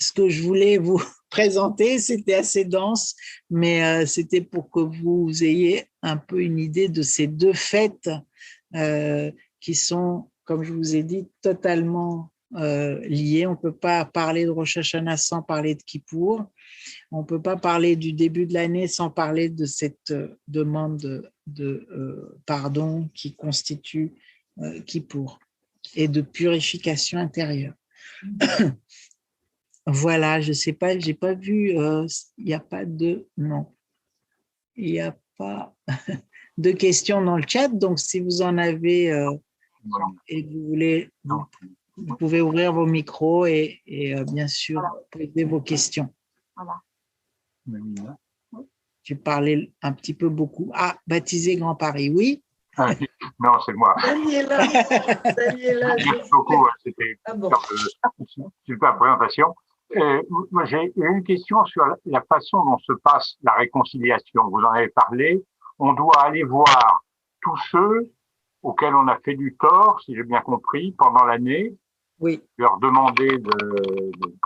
Speaker 2: ce que je voulais vous présenter. C'était assez dense, mais c'était pour que vous ayez un peu une idée de ces deux fêtes qui sont, comme je vous ai dit, totalement liées. On ne peut pas parler de Rosh Hashanah sans parler de Kippour. On ne peut pas parler du début de l'année sans parler de cette demande de pardon qui constitue Kippour et de purification intérieure. Voilà, je ne sais pas, je n'ai pas vu, il n'y a pas de, non, il n'y a pas de questions dans le chat, donc si vous en avez et que vous voulez, vous pouvez ouvrir vos micros et bien sûr poser vos questions.
Speaker 3: Voilà.
Speaker 2: Tu parlais un petit peu beaucoup. Ah, baptisé Grand Paris, oui.
Speaker 3: Non, c'est moi.
Speaker 1: Daniela,
Speaker 3: Merci beaucoup, c'était une super présentation. Moi, j'ai une question sur la façon dont se passe la réconciliation. Vous en avez parlé. On doit aller voir tous ceux auxquels on a fait du tort, si j'ai bien compris, pendant l'année,
Speaker 2: Oui.
Speaker 3: leur demander de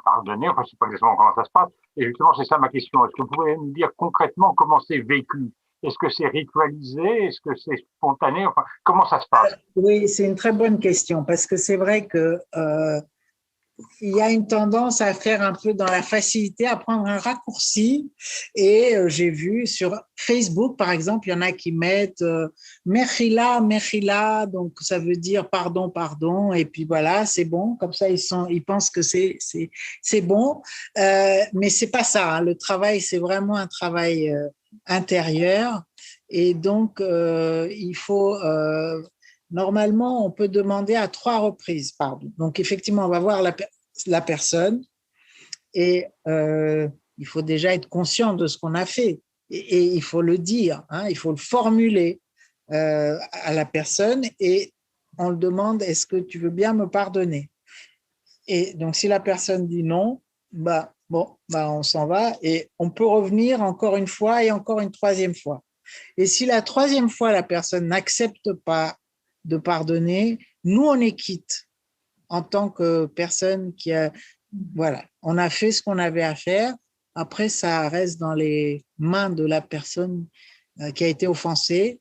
Speaker 3: pardonner. Enfin, je ne sais pas exactement comment ça se passe. Et justement, c'est ça ma question. Est-ce que vous pouvez nous dire concrètement comment c'est vécu? Est-ce que c'est ritualisé? Est-ce que c'est spontané? Enfin, comment ça se passe?
Speaker 2: Oui, c'est une très bonne question parce que c'est vrai que il y a une tendance à faire un peu dans la facilité, à prendre un raccourci. Et j'ai vu sur Facebook, par exemple, il y en a qui mettent Mechila, Mechila, donc ça veut dire pardon, pardon. Et puis voilà, c'est bon. Comme ça, ils pensent que c'est bon. Mais c'est pas ça. Hein. Le travail, c'est vraiment un travail intérieur. Et donc, il faut normalement, on peut demander à 3 reprises, pardon. Donc, effectivement, on va voir la personne et il faut déjà être conscient de ce qu'on a fait et il faut le dire, hein, il faut le formuler à la personne et on le demande, est-ce que tu veux bien me pardonner? Et donc, si la personne dit non, on s'en va et on peut revenir encore une fois et encore une troisième fois. Et si la troisième fois, la personne n'accepte pas de pardonner, nous, on est quitte en tant que personne qui a, voilà, on a fait ce qu'on avait à faire. Après, ça reste dans les mains de la personne qui a été offensée.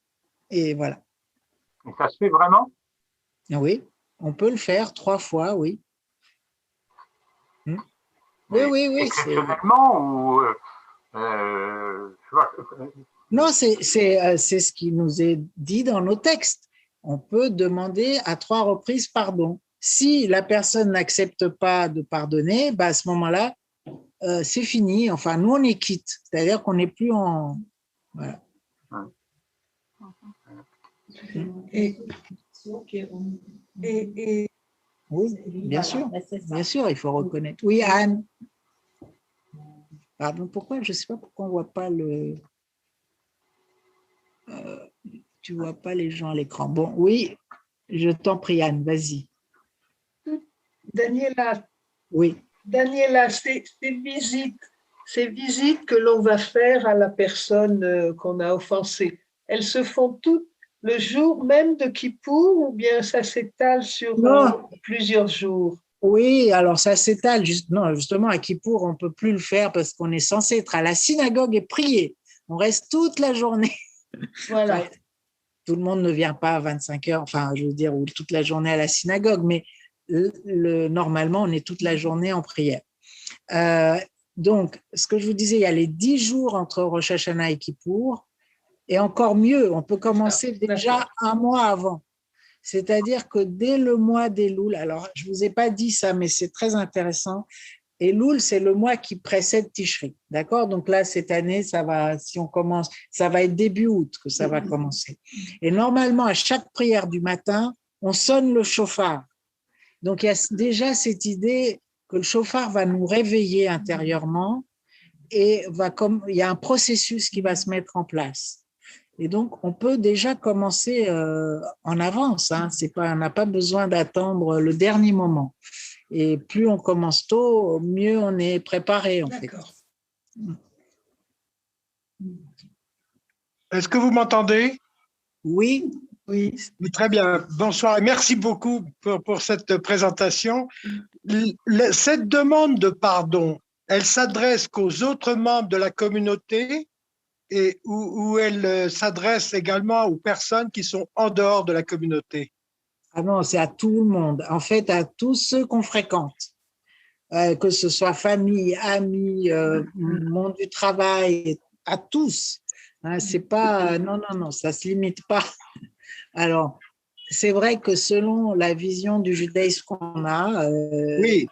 Speaker 2: Et voilà.
Speaker 3: Et ça se fait vraiment?
Speaker 2: Oui, on peut le faire 3 fois, oui. Oui.
Speaker 3: Exceptionnellement ou
Speaker 2: Non, c'est ce qui nous est dit dans nos textes. On peut demander à 3 reprises pardon. Si la personne n'accepte pas de pardonner, à ce moment-là, c'est fini. Enfin, nous, on est quitte. C'est-à-dire qu'on n'est plus en... Voilà.
Speaker 1: Et
Speaker 2: oui, bien sûr. Bien sûr, il faut reconnaître. Oui, Anne. Pardon, pourquoi? Je ne sais pas pourquoi on ne voit pas le... tu ne vois pas les gens à l'écran. Bon, oui, je t'en prie, Anne, vas-y.
Speaker 1: Daniela,
Speaker 2: Oui.
Speaker 1: Daniela, ces visites que l'on va faire à la personne qu'on a offensée, elles se font toutes le jour même de Kippour ou bien ça s'étale sur
Speaker 2: Non.
Speaker 1: plusieurs jours?
Speaker 2: Oui, alors ça s'étale. Non, justement, à Kippour, on ne peut plus le faire parce qu'on est censé être à la synagogue et prier. On reste toute la journée.
Speaker 1: Voilà.
Speaker 2: Enfin, tout le monde ne vient pas à 25 heures, enfin, je veux dire, ou toute la journée à la synagogue, mais normalement, on est toute la journée en prière. Donc, ce que je vous disais, il y a les 10 jours entre Rosh Hashanah et Kippour, et encore mieux, on peut commencer déjà un mois avant. C'est-à-dire que dès le mois d'Elul, alors je ne vous ai pas dit ça, mais c'est très intéressant. Elul, c'est le mois qui précède Tishri. D'accord? Donc là, cette année, si on commence, ça va être début août que ça va commencer. Et normalement, à chaque prière du matin, on sonne le chauffard. Donc il y a déjà cette idée que le chauffard va nous réveiller intérieurement et il y a un processus qui va se mettre en place. Et donc, on peut déjà commencer en avance. Hein. On n'a pas besoin d'attendre le dernier moment. Et plus on commence tôt, mieux on est préparé, en fait.
Speaker 4: Est-ce que vous m'entendez?
Speaker 2: Oui.
Speaker 1: Oui.
Speaker 4: Très bien. Bonsoir et merci beaucoup pour cette présentation. Cette demande de pardon, elle s'adresse qu'aux autres membres de la communauté et où elle s'adresse également aux personnes qui sont en dehors de la communauté?
Speaker 2: Ah non, c'est à tout le monde. En fait, à tous ceux qu'on fréquente, que ce soit famille, amis, monde du travail, à tous. Hein, c'est pas, non, ça se limite pas. Alors, c'est vrai que selon la vision du judaïsme qu'on a,
Speaker 4: oui,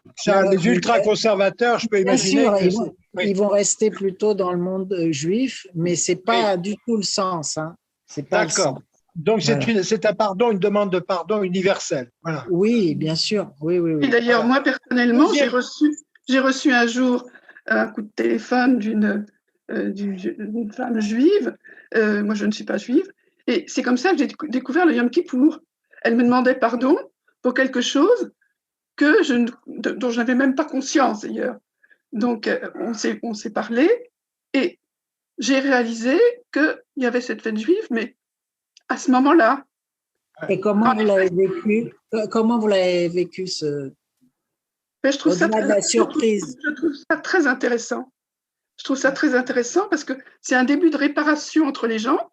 Speaker 4: les ultra-conservateurs, je peux imaginer
Speaker 2: sûr, ils vont rester plutôt dans le monde juif, mais c'est pas du tout le sens. Hein. C'est pas
Speaker 4: d'accord. Donc, c'est un pardon, une demande de pardon universelle. Voilà.
Speaker 2: Oui, bien sûr. Oui.
Speaker 5: Et d'ailleurs, moi, personnellement, j'ai reçu un jour un coup de téléphone d'une femme juive. Moi, je ne suis pas juive. Et c'est comme ça que j'ai découvert le Yom Kippour. Elle me demandait pardon pour quelque chose dont je n'avais même pas conscience, d'ailleurs. Donc, on s'est parlé et j'ai réalisé qu'il y avait cette fête juive, mais à ce moment-là.
Speaker 2: Et comment vous l'avez vécu? Comment vous l'avez vécu
Speaker 5: je trouve ça
Speaker 2: au-delà de la surprise?
Speaker 5: Je trouve ça très intéressant. Je trouve ça très intéressant parce que c'est un début de réparation entre les gens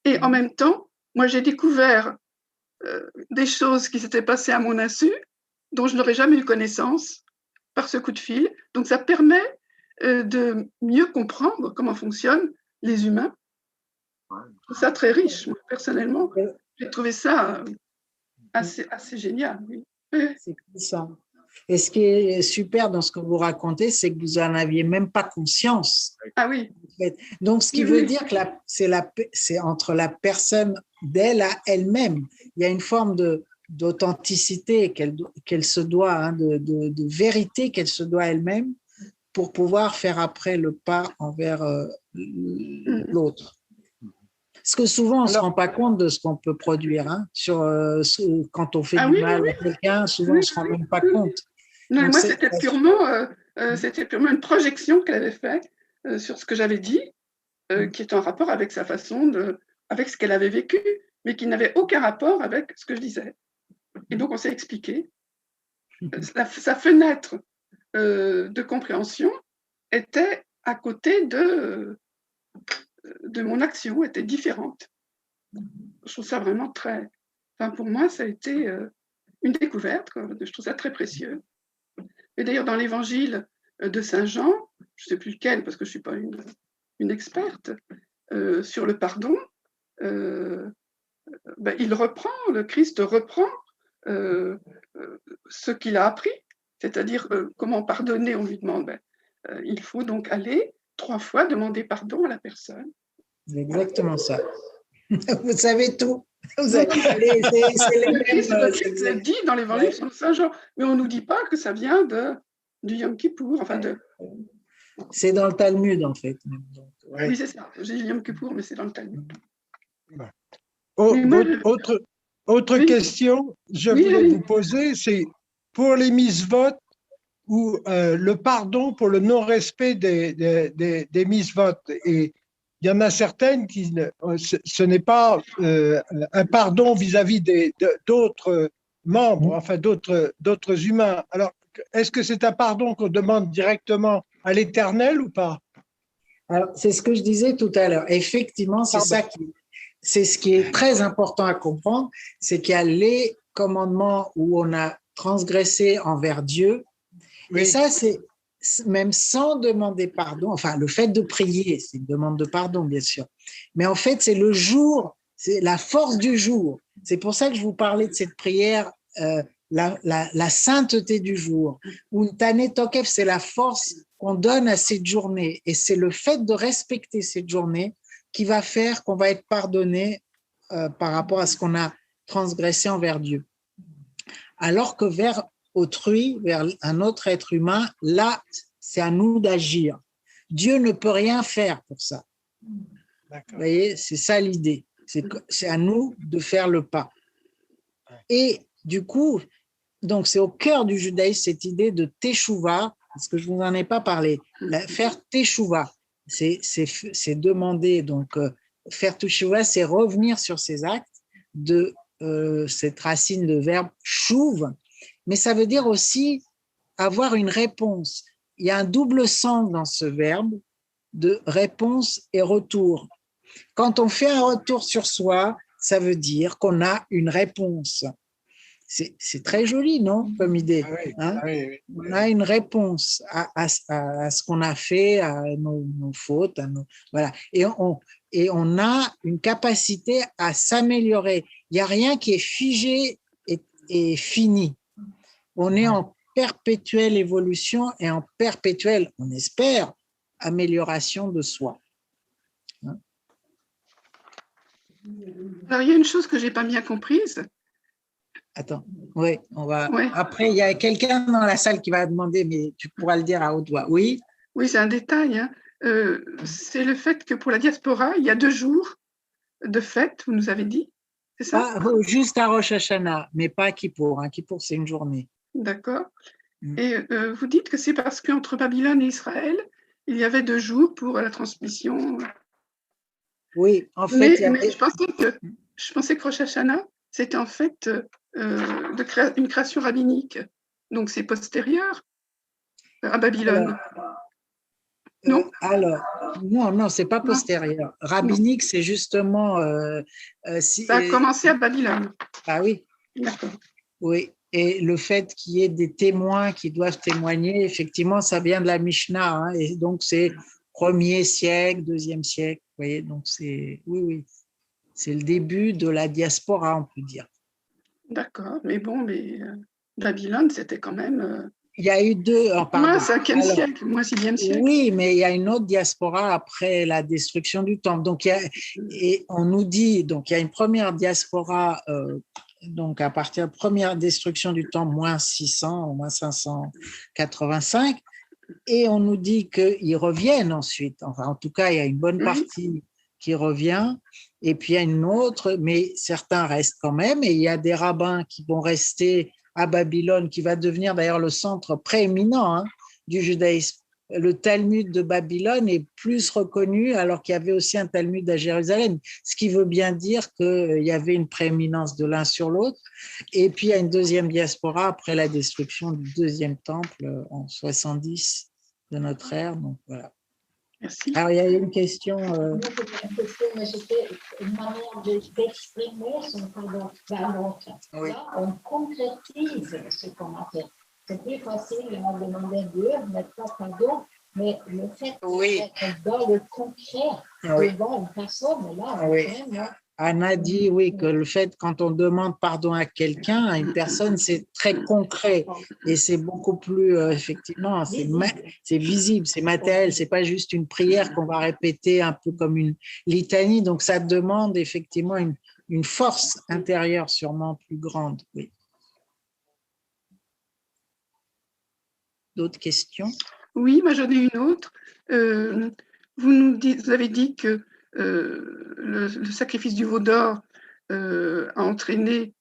Speaker 5: et en même temps, moi j'ai découvert des choses qui s'étaient passées à mon insu dont je n'aurais jamais eu connaissance par ce coup de fil. Donc ça permet de mieux comprendre comment fonctionnent les humains. Je trouve ça très riche, moi, personnellement. J'ai trouvé ça assez génial. Oui.
Speaker 2: C'est ça. Et ce qui est super dans ce que vous racontez, c'est que vous n'en aviez même pas conscience.
Speaker 5: Ah oui.
Speaker 2: Donc, ce qui veut dire que c'est entre la personne d'elle à elle-même. Il y a une forme d'authenticité qu'elle se doit, hein, de vérité qu'elle se doit elle-même pour pouvoir faire après le pas envers l'autre. Parce que souvent, on ne se rend pas compte de ce qu'on peut produire. Hein, quand on fait du mal à quelqu'un, souvent, on ne se rend même pas compte.
Speaker 5: Non, moi, c'était purement une projection qu'elle avait faite sur ce que j'avais dit, qui est en rapport avec sa façon avec ce qu'elle avait vécu, mais qui n'avait aucun rapport avec ce que je disais. Et donc, on s'est expliqué. Sa fenêtre de compréhension était à côté de mon action, était différente. Je trouve ça vraiment pour moi, ça a été une découverte. Je trouve ça très précieux. Et d'ailleurs, dans l'évangile de Saint Jean, je ne sais plus lequel, parce que je ne suis pas une experte, sur le pardon, le Christ reprend ce qu'il a appris, c'est-à-dire comment pardonner. On lui demande, il faut donc aller 3 fois demander pardon à la personne.
Speaker 2: C'est exactement ça. Vous savez tout.
Speaker 5: C'est dit dans l'évangile de Saint Jean, mais on ne nous dit pas que ça vient du Yom Kippour.
Speaker 2: C'est dans le Talmud, en fait.
Speaker 5: Donc, oui, c'est ça. J'ai dit Yom Kippour, mais c'est dans le Talmud.
Speaker 4: Autre question, je voulais vous poser, c'est pour les mises-votes ou le pardon pour le non-respect des mises-votes. Et il y en a certaines qui, ce n'est pas un pardon vis-à-vis d'autres membres, enfin d'autres humains. Alors, est-ce que c'est un pardon qu'on demande directement à l'Éternel ou pas?
Speaker 2: Alors, c'est ce que je disais tout à l'heure. Effectivement, c'est ce qui est très important à comprendre, c'est qu'il y a les commandements où on a transgressé envers Dieu. Oui. Et ça, c'est même sans demander pardon. Enfin, le fait de prier, c'est une demande de pardon, bien sûr. Mais en fait, c'est le jour, c'est la force du jour. C'est pour ça que je vous parlais de cette prière, la sainteté du jour. Untane Tokef, c'est la force qu'on donne à cette journée. Et c'est le fait de respecter cette journée qui va faire qu'on va être pardonné par rapport à ce qu'on a transgressé envers Dieu. Alors que vers autrui, vers un autre être humain, là, c'est à nous d'agir. Dieu ne peut rien faire pour ça. Vous voyez, c'est ça l'idée. C'est à nous de faire le pas. Et du coup, donc c'est au cœur du judaïsme cette idée de teshuva, parce que je ne vous en ai pas parlé. Faire teshuva, c'est demander, donc faire teshuva, c'est revenir sur ses actes de cette racine de verbe chouv, mais ça veut dire aussi avoir une réponse. Il y a un double sens dans ce verbe de réponse et retour. Quand on fait un retour sur soi, ça veut dire qu'on a une réponse. C'est très joli, non, comme idée, hein? On a une réponse à ce qu'on a fait, à nos fautes, voilà. Et on a une capacité à s'améliorer. Il n'y a rien qui est figé et fini. On est en perpétuelle évolution et en perpétuelle, on espère, amélioration de soi. Hein?
Speaker 5: Alors, il y a une chose que je n'ai pas bien comprise.
Speaker 2: Attends, oui, on va. Ouais. Après, il y a quelqu'un dans la salle qui va demander, mais tu pourras le dire à haute voix. Oui.
Speaker 5: Oui, c'est un détail. Hein. C'est le fait que pour la diaspora, il y a 2 jours de fête, vous nous avez dit, c'est ça?
Speaker 2: Juste à Rosh Hashanah, mais pas à Kippour. Hein. Kippour, c'est une journée.
Speaker 5: D'accord. Et vous dites que c'est parce qu'entre Babylone et Israël, il y avait 2 jours pour la transmission.
Speaker 2: Oui, en fait.
Speaker 5: Mais je pensais que Rosh Hashanah, c'était en fait une création rabbinique. Donc, c'est postérieur à Babylone.
Speaker 2: Alors, non, c'est pas postérieur. Rabbinique, c'est justement…
Speaker 5: ça a commencé à Babylone.
Speaker 2: Ah oui.
Speaker 5: D'accord.
Speaker 2: Oui, et le fait qu'il y ait des témoins qui doivent témoigner, effectivement, ça vient de la Mishnah. Hein, et donc, c'est 1er siècle, 2e siècle. Vous voyez, donc oui. C'est le début de la diaspora, on peut dire.
Speaker 5: D'accord, mais Babylone, c'était quand même…
Speaker 2: Il y a eu 2…
Speaker 5: Moi, 5e siècle, moi, 6e siècle.
Speaker 2: Oui, mais il y a une autre diaspora après la destruction du temple. Donc, et on nous dit, donc il y a une première diaspora, donc à partir de la première destruction du temple, moins 600, moins 585, et on nous dit qu'ils reviennent ensuite. Enfin, en tout cas, il y a une bonne partie qui revient, et puis il y a une autre, mais certains restent quand même, et il y a des rabbins qui vont rester à Babylone, qui va devenir d'ailleurs le centre prééminent du judaïsme. Le Talmud de Babylone est plus reconnu, alors qu'il y avait aussi un Talmud à Jérusalem, ce qui veut bien dire qu'il y avait une prééminence de l'un sur l'autre. Et puis il y a une deuxième diaspora après la destruction du 2e temple en 70 de notre ère. Donc voilà.
Speaker 5: Merci.
Speaker 2: Alors, il y a une question.
Speaker 6: Mais c'était une manière d'exprimer son pardon vers l'autre.
Speaker 2: Oui.
Speaker 6: Là, on concrétise ce qu'on a fait. C'est plus facile de demander à Dieu, mais pas pardon, mais le fait d'être dans le concret devant une personne, là, vraiment.
Speaker 2: Anna dit, oui, que le fait, quand on demande pardon à quelqu'un, à une personne, c'est très concret et c'est beaucoup plus, effectivement, c'est visible, c'est matériel, c'est pas juste une prière qu'on va répéter un peu comme une litanie, donc ça demande effectivement une force intérieure sûrement plus grande, oui. D'autres questions?
Speaker 5: Oui, moi j'en ai une autre. Vous avez dit que le sacrifice du veau d'or a entraîné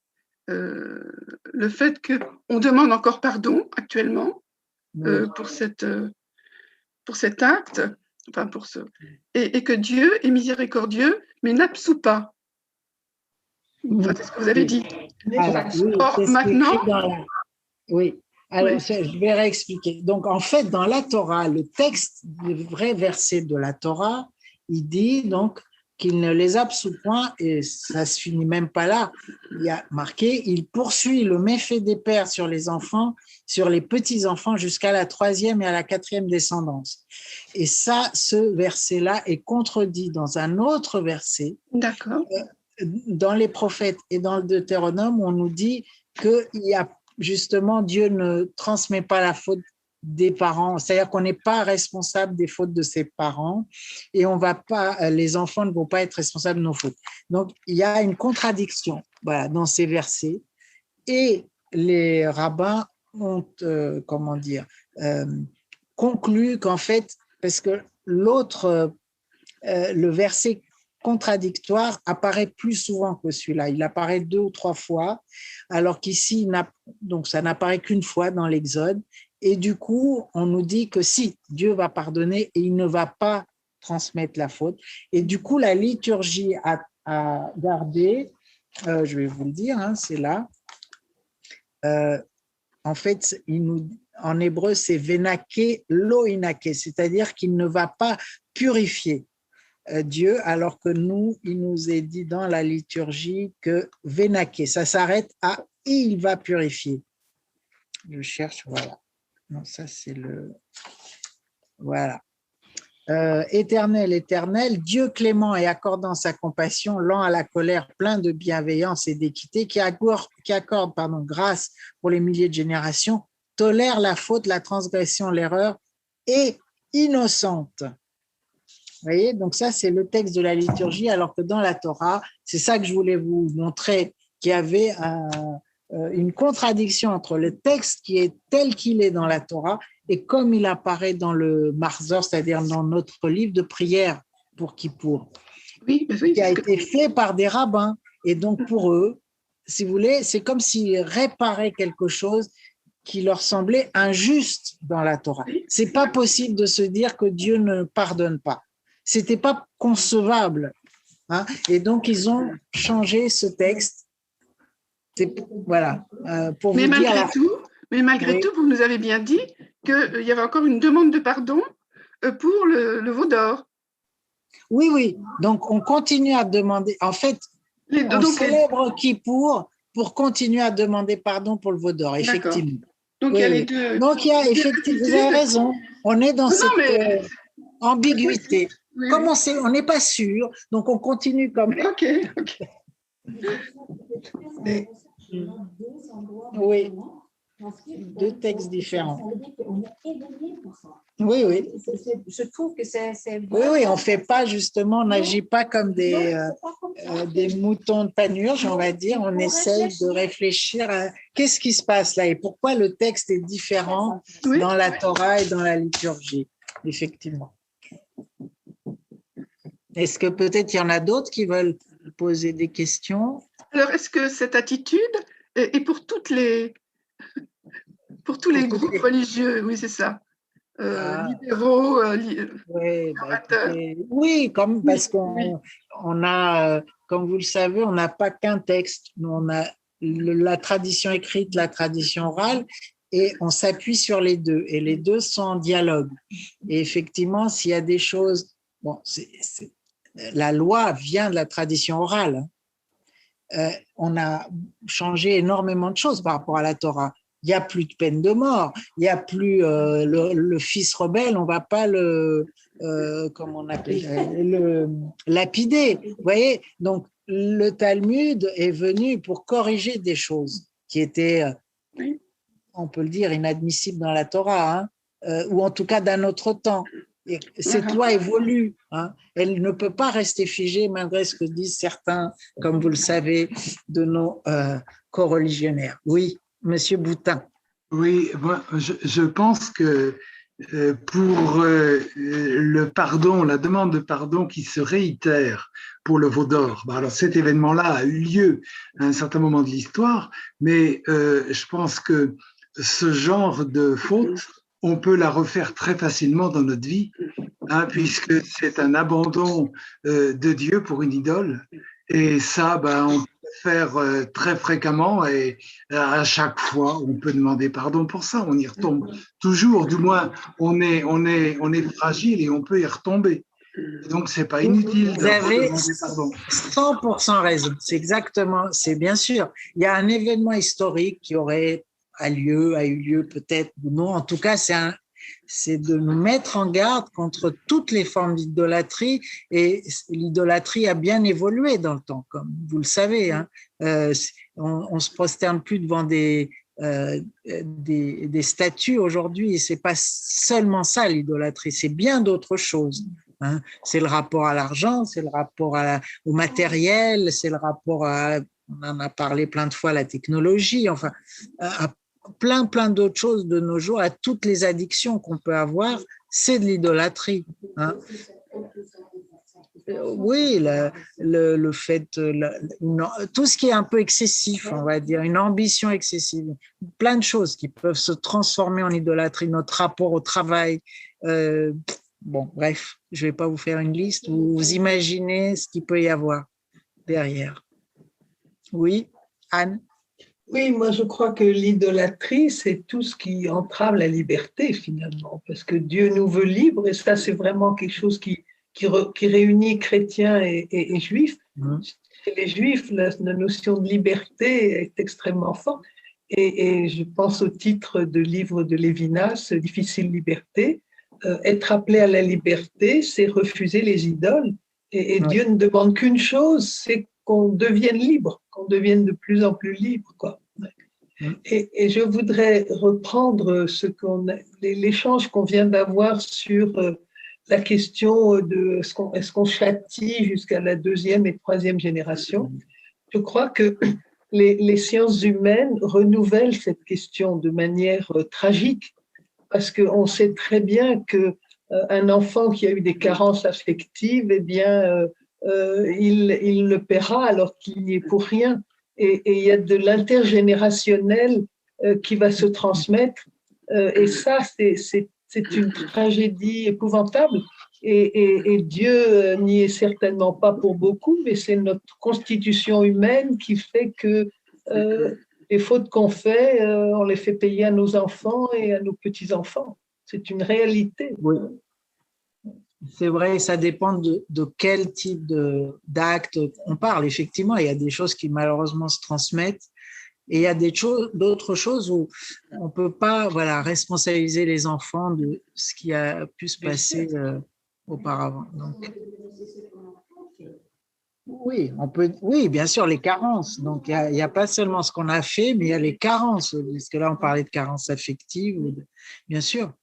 Speaker 5: le fait qu'on demande encore pardon actuellement pour cet acte, enfin et que Dieu est miséricordieux, mais n'absout pas. Enfin, c'est ce que vous avez dit.
Speaker 2: Alors, oui,
Speaker 5: or, maintenant,
Speaker 2: oui. Alors,
Speaker 5: oui.
Speaker 2: je vais réexpliquer. Donc, en fait, dans la Torah, le texte, le vrai verset de la Torah, il dit donc qu'il ne les absout point, et ça se finit même pas là. Il y a marqué, il poursuit le méfait des pères sur les enfants, sur les petits-enfants, jusqu'à la 3e et à la 4e descendance. Et ça, ce verset-là est contredit dans un autre verset.
Speaker 5: D'accord.
Speaker 2: Dans les prophètes et dans le Deutéronome, on nous dit que justement, Dieu ne transmet pas la faute des parents, c'est-à-dire qu'on n'est pas responsable des fautes de ses parents et les enfants ne vont pas être responsables de nos fautes. Donc, il y a une contradiction dans ces versets et les rabbins ont, conclu qu'en fait, parce que le verset contradictoire apparaît plus souvent que celui-là. Il apparaît 2 ou 3 fois, alors qu'ici, donc ça n'apparaît qu'une fois dans l'Exode. Et du coup, on nous dit que si, Dieu va pardonner et il ne va pas transmettre la faute. Et du coup, la liturgie a gardé, je vais vous le dire, c'est là. En fait, en hébreu, c'est venake lo inake, c'est-à-dire qu'il ne va pas purifier Dieu, alors que il nous est dit dans la liturgie que venake, ça s'arrête à il va purifier. Je cherche, voilà. Non, ça c'est voilà. Éternel, éternel, Dieu clément et accordant sa compassion, lent à la colère, plein de bienveillance et d'équité, qui accorde grâce pour les milliers de générations, tolère la faute, la transgression, l'erreur, et innocente. Vous voyez, donc ça, c'est le texte de la liturgie, alors que dans la Torah, c'est ça que je voulais vous montrer, qu'il y avait une contradiction entre le texte qui est tel qu'il est dans la Torah et comme il apparaît dans le Marzor, c'est-à-dire dans notre livre de prière pour Kippour, qui a été fait par des rabbins. Et donc, pour eux, si vous voulez, c'est comme s'ils réparaient quelque chose qui leur semblait injuste dans la Torah. C'est pas possible de se dire que Dieu ne pardonne pas. C'était pas concevable. Et donc, ils ont changé ce texte. Voilà. Pour
Speaker 5: mais
Speaker 2: vous
Speaker 5: malgré
Speaker 2: dire.
Speaker 5: Malgré tout, vous nous avez bien dit qu'il y avait encore une demande de pardon pour le veau d'or.
Speaker 2: Oui, oui. Donc, on continue à demander. En fait, on célèbre Kippour pour continuer à demander pardon pour le veau d'or, effectivement.
Speaker 5: Donc, il y a les deux.
Speaker 2: Donc, il y a effectivement, vous avez raison. On est dans cette ambiguïté.
Speaker 5: Oui,
Speaker 2: Comme on n'est pas sûr, donc on continue comme.
Speaker 5: Ok.
Speaker 2: Oui. 2 textes différents. Oui, oui.
Speaker 6: Je trouve que c'est.
Speaker 2: Oui, on ne fait pas justement, on n'agit pas comme des moutons de panurge, on va dire. On essaye de réfléchir à qu'est-ce qui se passe là et pourquoi le texte est différent dans la Torah et dans la liturgie, effectivement. Est-ce que peut-être il y en a d'autres qui veulent poser des questions?
Speaker 5: Alors, est-ce que cette attitude est pour tous les groupes religieux? Oui, c'est ça. Libéraux,
Speaker 2: oui, parce qu'on a, comme vous le savez, on n'a pas qu'un texte. Nous, on a la tradition écrite, la tradition orale, et on s'appuie sur les deux. Et les deux sont en dialogue. Et effectivement, s'il y a des choses... la loi vient de la tradition orale. On a changé énormément de choses par rapport à la Torah. Il n'y a plus de peine de mort, il n'y a plus le fils rebelle, on ne va pas le lapider. Vous voyez, donc le Talmud est venu pour corriger des choses qui étaient, on peut le dire, inadmissibles dans la Torah, ou en tout cas d'un autre temps. Et cette loi évolue, elle ne peut pas rester figée malgré ce que disent certains, comme vous le savez, de nos coreligionnaires. Oui, Monsieur Boutin.
Speaker 7: Oui, moi, je pense que pour le pardon, la demande de pardon qui se réitère pour le veau d'or. Alors cet événement-là a eu lieu à un certain moment de l'histoire, mais je pense que ce genre de faute, on peut la refaire très facilement dans notre vie, hein, puisque c'est un abandon de Dieu pour une idole. Et ça, on peut le faire très fréquemment et à chaque fois, on peut demander pardon pour ça. On y retombe toujours, du moins, on est fragile et on peut y retomber. Donc, c'est pas inutile
Speaker 2: Vous avez
Speaker 7: demander pardon.
Speaker 2: 100% raison. C'est exactement, c'est bien sûr. Il y a un événement historique qui aurait a eu lieu peut-être ou non. En tout cas, c'est de nous mettre en garde contre toutes les formes d'idolâtrie, et l'idolâtrie a bien évolué dans le temps, comme vous le savez. Hein. On se prosterne plus devant des statues aujourd'hui, et c'est pas seulement ça l'idolâtrie, c'est bien d'autres choses. Hein. C'est le rapport à l'argent, c'est le rapport au matériel, c'est le rapport on en a parlé plein de fois, la technologie, enfin, à plein d'autres choses de nos jours, à toutes les addictions qu'on peut avoir, c'est de l'idolâtrie. Hein. Oui, le fait, tout ce qui est un peu excessif, on va dire, une ambition excessive, plein de choses qui peuvent se transformer en idolâtrie, notre rapport au travail. Bon, bref, je ne vais pas vous faire une liste, vous imaginez ce qu'il peut y avoir derrière. Oui, Anne?
Speaker 1: Oui, moi je crois que l'idolâtrie, c'est tout ce qui entrave la liberté finalement, parce que Dieu nous veut libres, et ça c'est vraiment quelque chose qui réunit chrétiens et juifs. Chez les juifs, la notion de liberté est extrêmement forte, et je pense au titre de livre de Lévinas, Difficile liberté. Être appelé à la liberté, c'est refuser les idoles, et Dieu ne demande qu'une chose, c'est qu'on devienne libre, qu'on devienne de plus en plus libre, quoi. Et je voudrais reprendre l'échange qu'on vient d'avoir sur la question de est-ce qu'on châtie jusqu'à la 2e et 3e génération. Je crois que les sciences humaines renouvellent cette question de manière tragique, parce qu'on sait très bien qu'un enfant qui a eu des carences affectives, eh bien, il le paiera alors qu'il n'y est pour rien. Et il y a de l'intergénérationnel qui va se transmettre. Et ça, c'est une tragédie épouvantable. Et Dieu n'y est certainement pas pour beaucoup, mais c'est notre constitution humaine qui fait que les fautes qu'on fait, on les fait payer à nos enfants et à nos petits-enfants. C'est une réalité.
Speaker 2: Oui. C'est vrai, ça dépend de quel type d'acte on parle. Effectivement, il y a des choses qui malheureusement se transmettent, et il y a d'autres choses où on ne peut pas responsabiliser les enfants de ce qui a pu se passer auparavant. Donc, oui, bien sûr, les carences. Donc, il n'y a pas seulement ce qu'on a fait, mais il y a les carences. Parce que là, on parlait de carences affectives, bien sûr.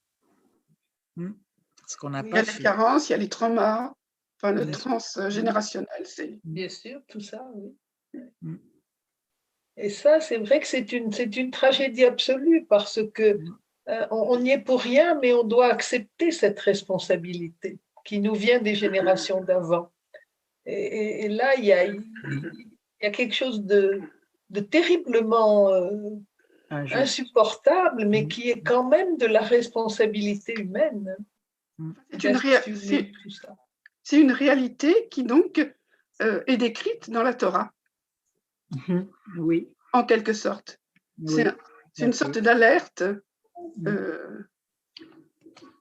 Speaker 2: Ce qu'on n'a pas fait.
Speaker 5: Il y a les carences, il y a les traumas, enfin le transgénérationnel.
Speaker 1: Bien sûr, tout ça, oui. Et ça, c'est vrai que c'est une tragédie absolue, parce que on n'y est pour rien, mais on doit accepter cette responsabilité qui nous vient des générations d'avant. Et là, il y a quelque chose de terriblement insupportable, mais qui est quand même de la responsabilité humaine.
Speaker 5: C'est une réalité qui donc est décrite dans la Torah.
Speaker 2: Oui.
Speaker 5: En quelque sorte. Oui. C'est une sorte d'alerte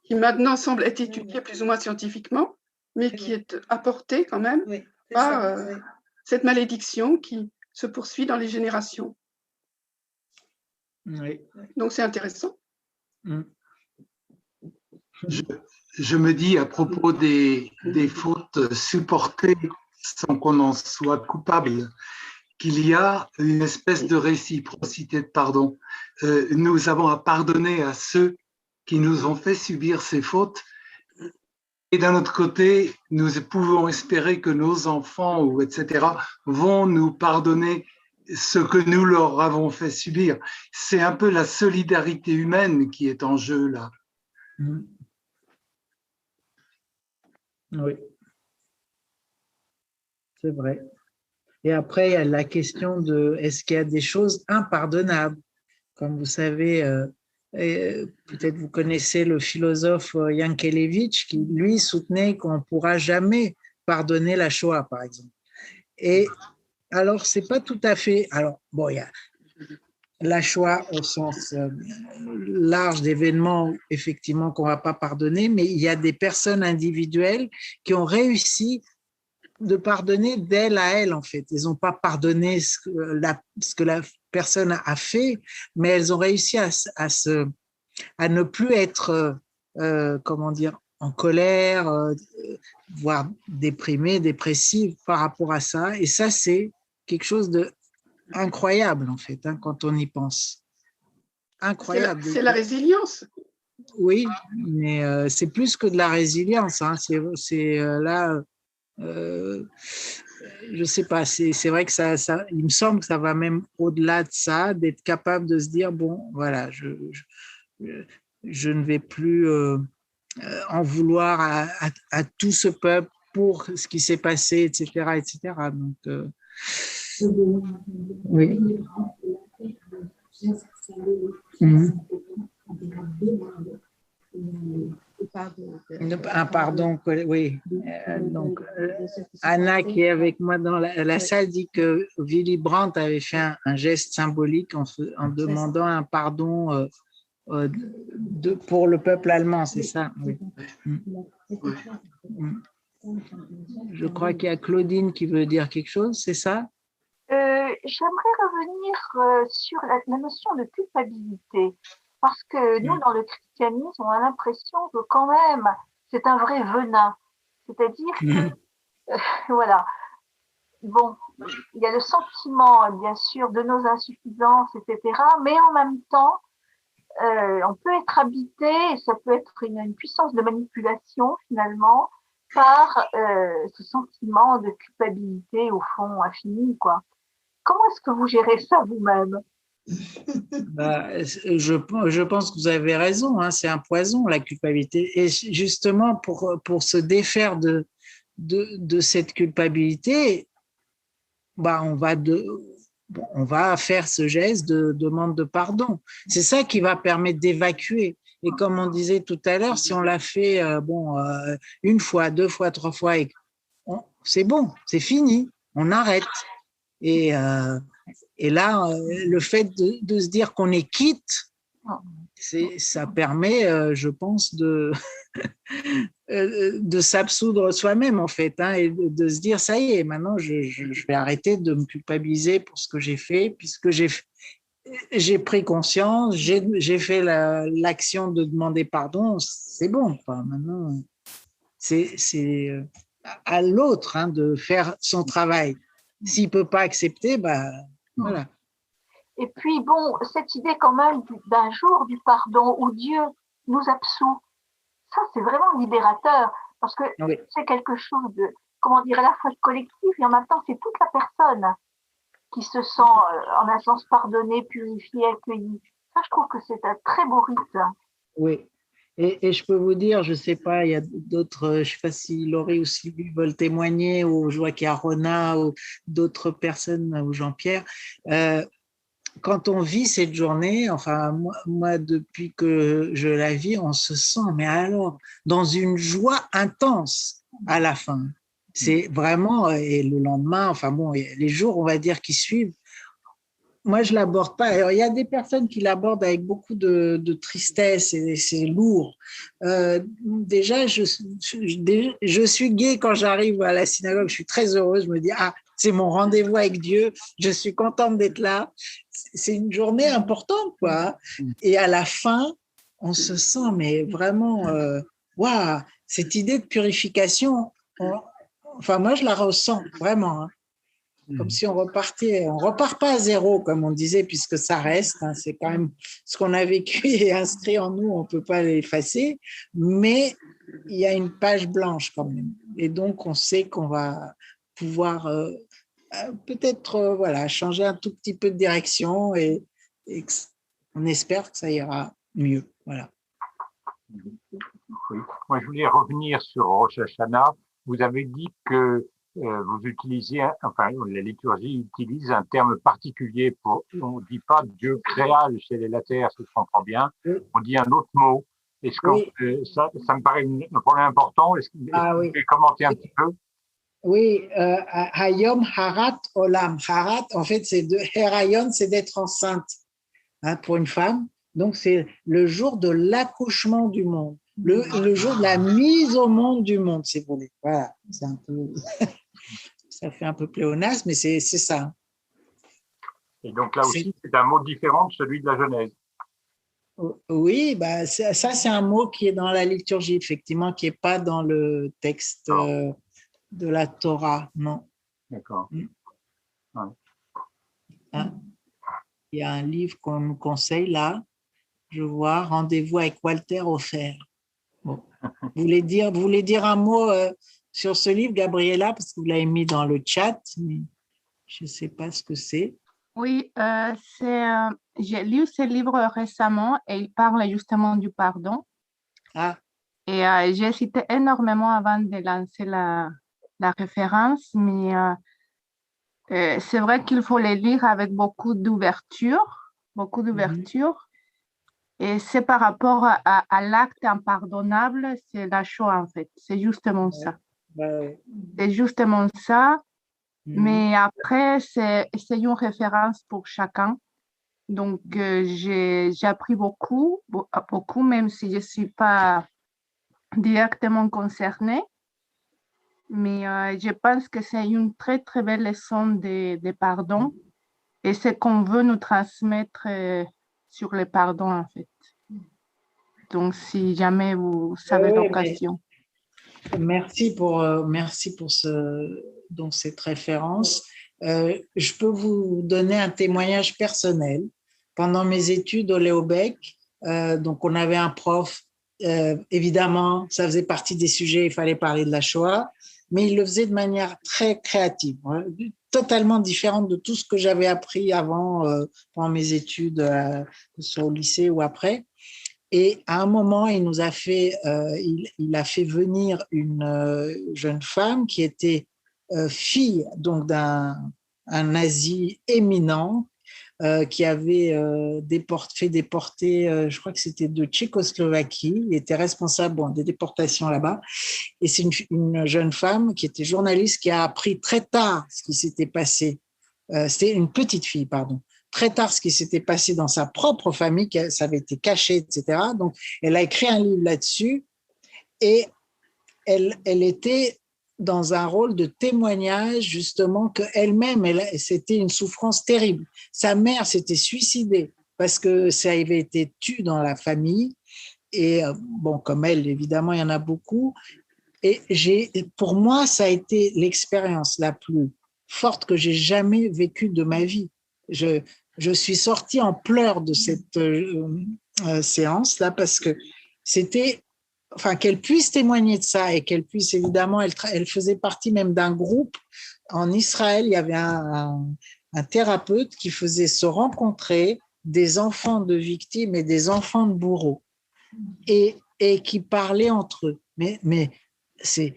Speaker 5: qui maintenant semble être étudiée plus ou moins scientifiquement, mais qui est apportée quand même par cette malédiction qui se poursuit dans les générations.
Speaker 2: Oui.
Speaker 5: Donc c'est intéressant.
Speaker 7: Je me dis à propos des fautes supportées sans qu'on en soit coupable, qu'il y a une espèce de réciprocité de pardon. Nous avons à pardonner à ceux qui nous ont fait subir ces fautes, et d'un autre côté, nous pouvons espérer que nos enfants, ou etc., vont nous pardonner ce que nous leur avons fait subir. C'est un peu la solidarité humaine qui est en jeu là.
Speaker 2: Oui, c'est vrai. Et après, il y a la question de est-ce qu'il y a des choses impardonnables? Comme vous savez, peut-être vous connaissez le philosophe Yankelevitch qui, lui, soutenait qu'on ne pourra jamais pardonner la Shoah, par exemple. Et alors, c'est pas tout à fait. Alors, bon, il y a la Shoah au sens large d'événements, effectivement, qu'on ne va pas pardonner, mais il y a des personnes individuelles qui ont réussi de pardonner d'elle à elle, en fait. Ils n'ont pas pardonné ce que la personne a fait, mais elles ont réussi à ne plus être, comment dire, en colère, voire déprimée, dépressive par rapport à ça. Et ça, c'est quelque chose d'incroyable, en fait, hein, quand on y pense. Incroyable.
Speaker 5: C'est la résilience.
Speaker 2: Oui, mais c'est plus que de la résilience. Hein. C'est là... je sais pas, c'est vrai que il me semble que ça va même au-delà de ça, d'être capable de se dire, bon, voilà, je ne vais plus en vouloir à tout ce peuple pour ce qui s'est passé, etc., etc. Donc, oui. Un pardon, oui. Donc, Anna, qui est avec moi dans la salle, dit que Willy Brandt avait fait un geste symbolique en demandant un pardon pour le peuple allemand, c'est ça? Oui. Je crois qu'il y a Claudine qui veut dire quelque chose, c'est ça?
Speaker 8: J'aimerais revenir sur la notion de culpabilité, parce que nous, dans le christianisme, on a l'impression que quand même, c'est un vrai venin. C'est-à-dire que, voilà, bon, il y a le sentiment, bien sûr, de nos insuffisances, etc., mais en même temps, on peut être habité, et ça peut être une puissance de manipulation, finalement, par ce sentiment de culpabilité, au fond, infini, quoi. Comment est-ce que vous gérez ça vous-même?
Speaker 2: Je pense que vous avez raison, hein, c'est un poison, la culpabilité. Et justement, pour se défaire de cette culpabilité, on va faire ce geste de demande de pardon. C'est ça qui va permettre d'évacuer. Et comme on disait tout à l'heure, si on l'a fait une fois, deux fois, trois fois, c'est bon, c'est fini, on arrête. Et là, le fait de se dire qu'on est quitte, ça permet, je pense, de s'absoudre soi-même, en fait, hein, et de se dire, ça y est, maintenant, je vais arrêter de me culpabiliser pour ce que j'ai fait, puisque j'ai pris conscience, j'ai fait l'action de demander pardon, c'est bon, quoi. Maintenant, c'est à l'autre, hein, de faire son travail. S'il ne peut pas accepter, voilà.
Speaker 8: Et puis, bon, cette idée quand même d'un jour du pardon où Dieu nous absout, ça, c'est vraiment libérateur, parce que oui, c'est quelque chose de, comment dire, à la fois collectif et en même temps, c'est toute la personne qui se sent, en un sens, pardonnée, purifiée, accueillie. Ça, je trouve que c'est un très beau rite.
Speaker 2: Oui. Et je peux vous dire, je ne sais pas, il y a d'autres, je ne sais pas si Laurie ou Sylvie veulent témoigner, ou je vois qu'il y a Rona, ou d'autres personnes, ou Jean-Pierre. Quand on vit cette journée, enfin, moi, depuis que je la vis, on se sent, mais alors, dans une joie intense à la fin. C'est vraiment, et le lendemain, enfin bon, les jours, on va dire, qui suivent, moi, je ne l'aborde pas. Alors, il y a des personnes qui l'abordent avec beaucoup de tristesse et c'est lourd. Déjà, je suis gai quand j'arrive à la synagogue. Je suis très heureuse. Je me dis, c'est mon rendez-vous avec Dieu. Je suis contente d'être là. C'est une journée importante, quoi. Et à la fin, on se sent, mais vraiment, waouh, cette idée de purification, enfin, moi, je la ressens vraiment, hein. Comme si on repartait, on repart pas à zéro, comme on disait, puisque ça reste, hein, c'est quand même ce qu'on a vécu et inscrit en nous, on peut pas l'effacer, mais il y a une page blanche quand même. Et donc, on sait qu'on va pouvoir peut-être voilà, changer un tout petit peu de direction et on espère que ça ira mieux. Voilà.
Speaker 3: Oui. Moi, je voulais revenir sur Rosh Hashanah. Vous avez dit que vous utilisiez, enfin, la liturgie utilise un terme particulier pour, on ne dit pas Dieu créa le ciel et la terre, si je comprends bien. On dit un autre mot. Est-ce que
Speaker 2: Oui.
Speaker 3: ça me paraît un problème important? Est-ce que vous pouvez commenter un petit peu?
Speaker 2: Oui, Hayom Harat Olam. Harat, en fait, c'est de Herayon, c'est d'être enceinte, hein, pour une femme. Donc, c'est le jour de l'accouchement du monde, le jour de la mise au monde du monde, si vous voulez. Voilà, c'est un peu, ça fait un peu pléonasme, mais c'est ça.
Speaker 3: Et donc là aussi, c'est un mot différent de celui de la Genèse.
Speaker 2: Oui, bah, ça, c'est un mot qui est dans la liturgie, effectivement, qui n'est pas dans le texte de la Torah, non.
Speaker 3: D'accord.
Speaker 2: Ouais. Hein? Il y a un livre qu'on nous conseille là, je vois, Rendez-vous avec Walter Ofer. Bon. Vous voulez dire un mot sur ce livre, Gabriela, parce que vous l'avez mis dans le chat, mais je ne sais pas ce que c'est.
Speaker 9: Oui, j'ai lu ce livre récemment et il parle justement du pardon.
Speaker 2: Ah.
Speaker 9: Et j'ai hésité énormément avant de lancer la référence, mais c'est vrai qu'il faut les lire avec beaucoup d'ouverture. Et c'est par rapport à l'acte impardonnable, c'est la Shoah en fait. C'est justement ça. C'est justement ça. Mais après, c'est une référence pour chacun. Donc, j'ai appris beaucoup, même si je ne suis pas directement concernée. Mais je pense que c'est une très, très belle leçon de pardon. Et c'est qu'on veut nous transmettre sur le pardon, en fait. Donc, si jamais vous avez l'occasion.
Speaker 2: Merci pour donc cette référence. Je peux vous donner un témoignage personnel. Pendant mes études au Léobec, donc on avait un prof, évidemment, ça faisait partie des sujets, il fallait parler de la Shoah, mais il le faisait de manière très créative, hein, totalement différente de tout ce que j'avais appris avant, pendant mes études, soit au lycée ou après. Et à un moment, il a fait venir une jeune femme qui était fille donc d'un nazi éminent qui avait fait déporter, je crois que c'était de Tchécoslovaquie. Il était responsable des déportations là-bas. Et c'est une jeune femme qui était journaliste qui a appris très tard ce qui s'était passé. C'était une petite fille, pardon. Très tard ce qui s'était passé dans sa propre famille, que ça avait été caché, etc. Donc, elle a écrit un livre là-dessus et elle était dans un rôle de témoignage, justement, qu'elle-même, c'était une souffrance terrible. Sa mère s'était suicidée parce que ça avait été tué dans la famille. Et bon, comme elle, évidemment, il y en a beaucoup. Et pour moi, ça a été l'expérience la plus forte que j'ai jamais vécue de ma vie. Je suis sortie en pleurs de cette séance-là parce que c'était, enfin, qu'elle puisse témoigner de ça et qu'elle puisse, évidemment, elle faisait partie même d'un groupe. En Israël, il y avait un thérapeute qui faisait se rencontrer des enfants de victimes et des enfants de bourreaux et qui parlaient entre eux. Mais c'est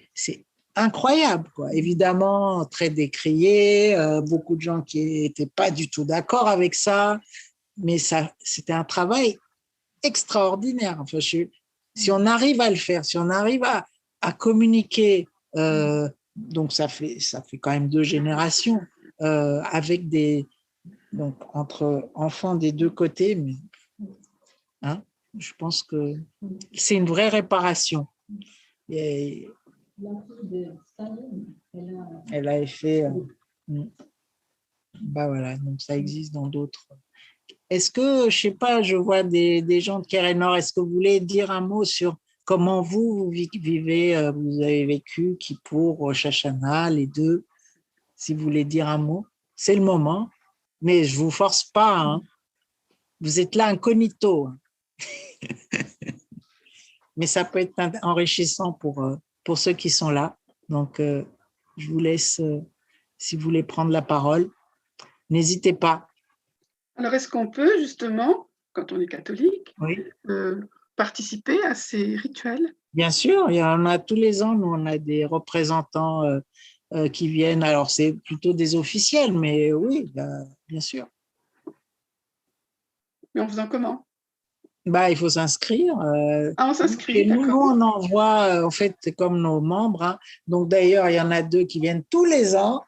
Speaker 2: incroyable, quoi. Évidemment, très décrié, beaucoup de gens qui n'étaient pas du tout d'accord avec ça, mais c'était un travail extraordinaire. Enfin, si on arrive à le faire, si on arrive à communiquer, donc ça fait quand même 2 générations, avec donc entre enfants des 2 côtés, mais hein, je pense que c'est une vraie réparation. Et elle a fait, bah voilà, donc ça existe dans d'autres. Est-ce que, je sais pas, je vois des gens de Keren-Nord, est-ce que vous voulez dire un mot sur comment vous vivez, vous avez vécu Kippour, Rosh Hashanah, les 2, si vous voulez dire un mot, c'est le moment, mais je vous force pas, hein. Vous êtes là incognito. Hein. Mais ça peut être enrichissant pour ceux qui sont là. Donc, je vous laisse, si vous voulez prendre la parole, n'hésitez pas.
Speaker 5: Alors, est-ce qu'on peut justement, quand on est catholique, participer à ces rituels?
Speaker 2: Bien sûr, il y en a tous les ans. Nous, on a des représentants qui viennent. Alors, c'est plutôt des officiels, mais oui, bien sûr.
Speaker 5: Mais en faisant comment?
Speaker 2: Il faut s'inscrire.
Speaker 5: On s'inscrit,
Speaker 2: Chez nous,
Speaker 5: d'accord.
Speaker 2: on envoie, en fait, comme nos membres. Hein. Donc, d'ailleurs, il y en a 2 qui viennent tous les ans,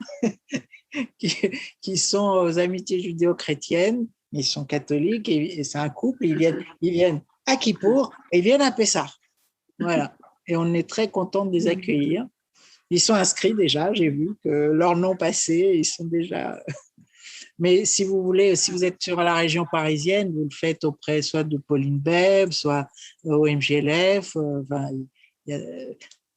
Speaker 2: qui sont aux Amitiés judéo-chrétiennes. Ils sont catholiques et c'est un couple. Ils viennent à Kippour et ils viennent à Pessah. Voilà. Et on est très content de les accueillir. Ils sont inscrits déjà. J'ai vu que leur nom passé, ils sont déjà. Mais si vous voulez, si vous êtes sur la région parisienne, vous le faites auprès soit de Pauline Beb, soit au MGLF, il y a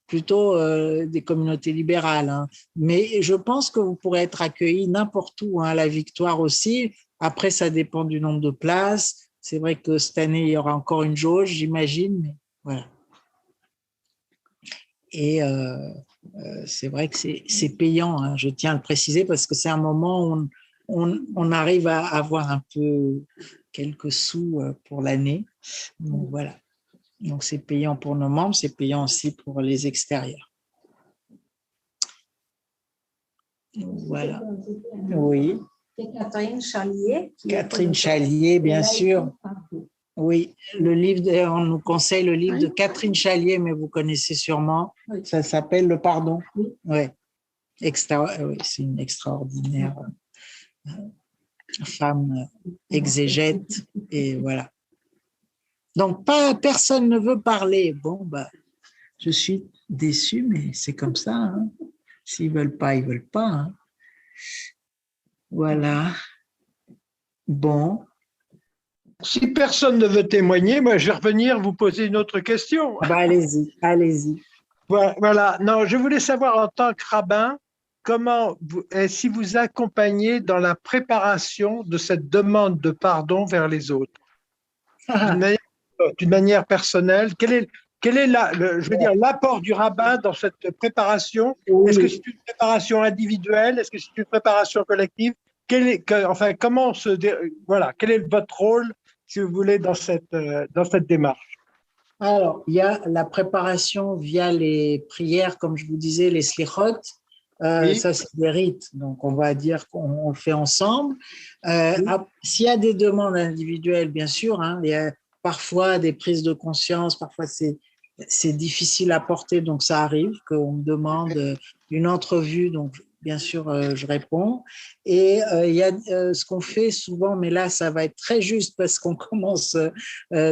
Speaker 2: plutôt des communautés libérales. Hein. Mais je pense que vous pourrez être accueillis n'importe où, hein, à la Victoire aussi. Après, ça dépend du nombre de places. C'est vrai que cette année, il y aura encore une jauge, j'imagine. Mais voilà. Et c'est vrai que c'est payant, hein, je tiens à le préciser, parce que c'est un moment où on arrive à avoir un peu quelques sous pour l'année. Donc voilà. Donc c'est payant pour nos membres, c'est payant aussi pour les extérieurs. Voilà. Oui.
Speaker 6: C'est Catherine Chalier.
Speaker 2: Catherine Chalier, bien sûr. Oui, on nous conseille le livre de Catherine Chalier, mais vous connaissez sûrement. Oui. Ça s'appelle Le Pardon. Oui. Ouais. Oui, c'est une extraordinaire femme exégète et voilà. Donc personne ne veut parler. Bon, je suis déçue, mais c'est comme ça. Hein. S'ils veulent pas, ils veulent pas. Hein. Voilà. Bon.
Speaker 4: Si personne ne veut témoigner, moi je vais revenir vous poser une autre question.
Speaker 2: Allez-y.
Speaker 4: Voilà. Non, je voulais savoir en tant que rabbin, si vous accompagnez dans la préparation de cette demande de pardon vers les autres, d'une manière personnelle. Quel est l'apport du rabbin dans cette préparation? Oui. Est-ce que c'est une préparation individuelle? Est-ce que c'est une préparation collective? Quel est votre rôle, si vous voulez, dans cette démarche?
Speaker 2: Alors, il y a la préparation via les prières, comme je vous disais, les slichot. Oui. Ça, c'est des rites, donc on va dire qu'on le fait ensemble. Oui. S'il y a des demandes individuelles, bien sûr, hein, il y a parfois des prises de conscience, parfois c'est difficile à porter, donc ça arrive qu'on me demande une entrevue, donc bien sûr, je réponds. Et il y a ce qu'on fait souvent, mais là, ça va être très juste parce qu'on commence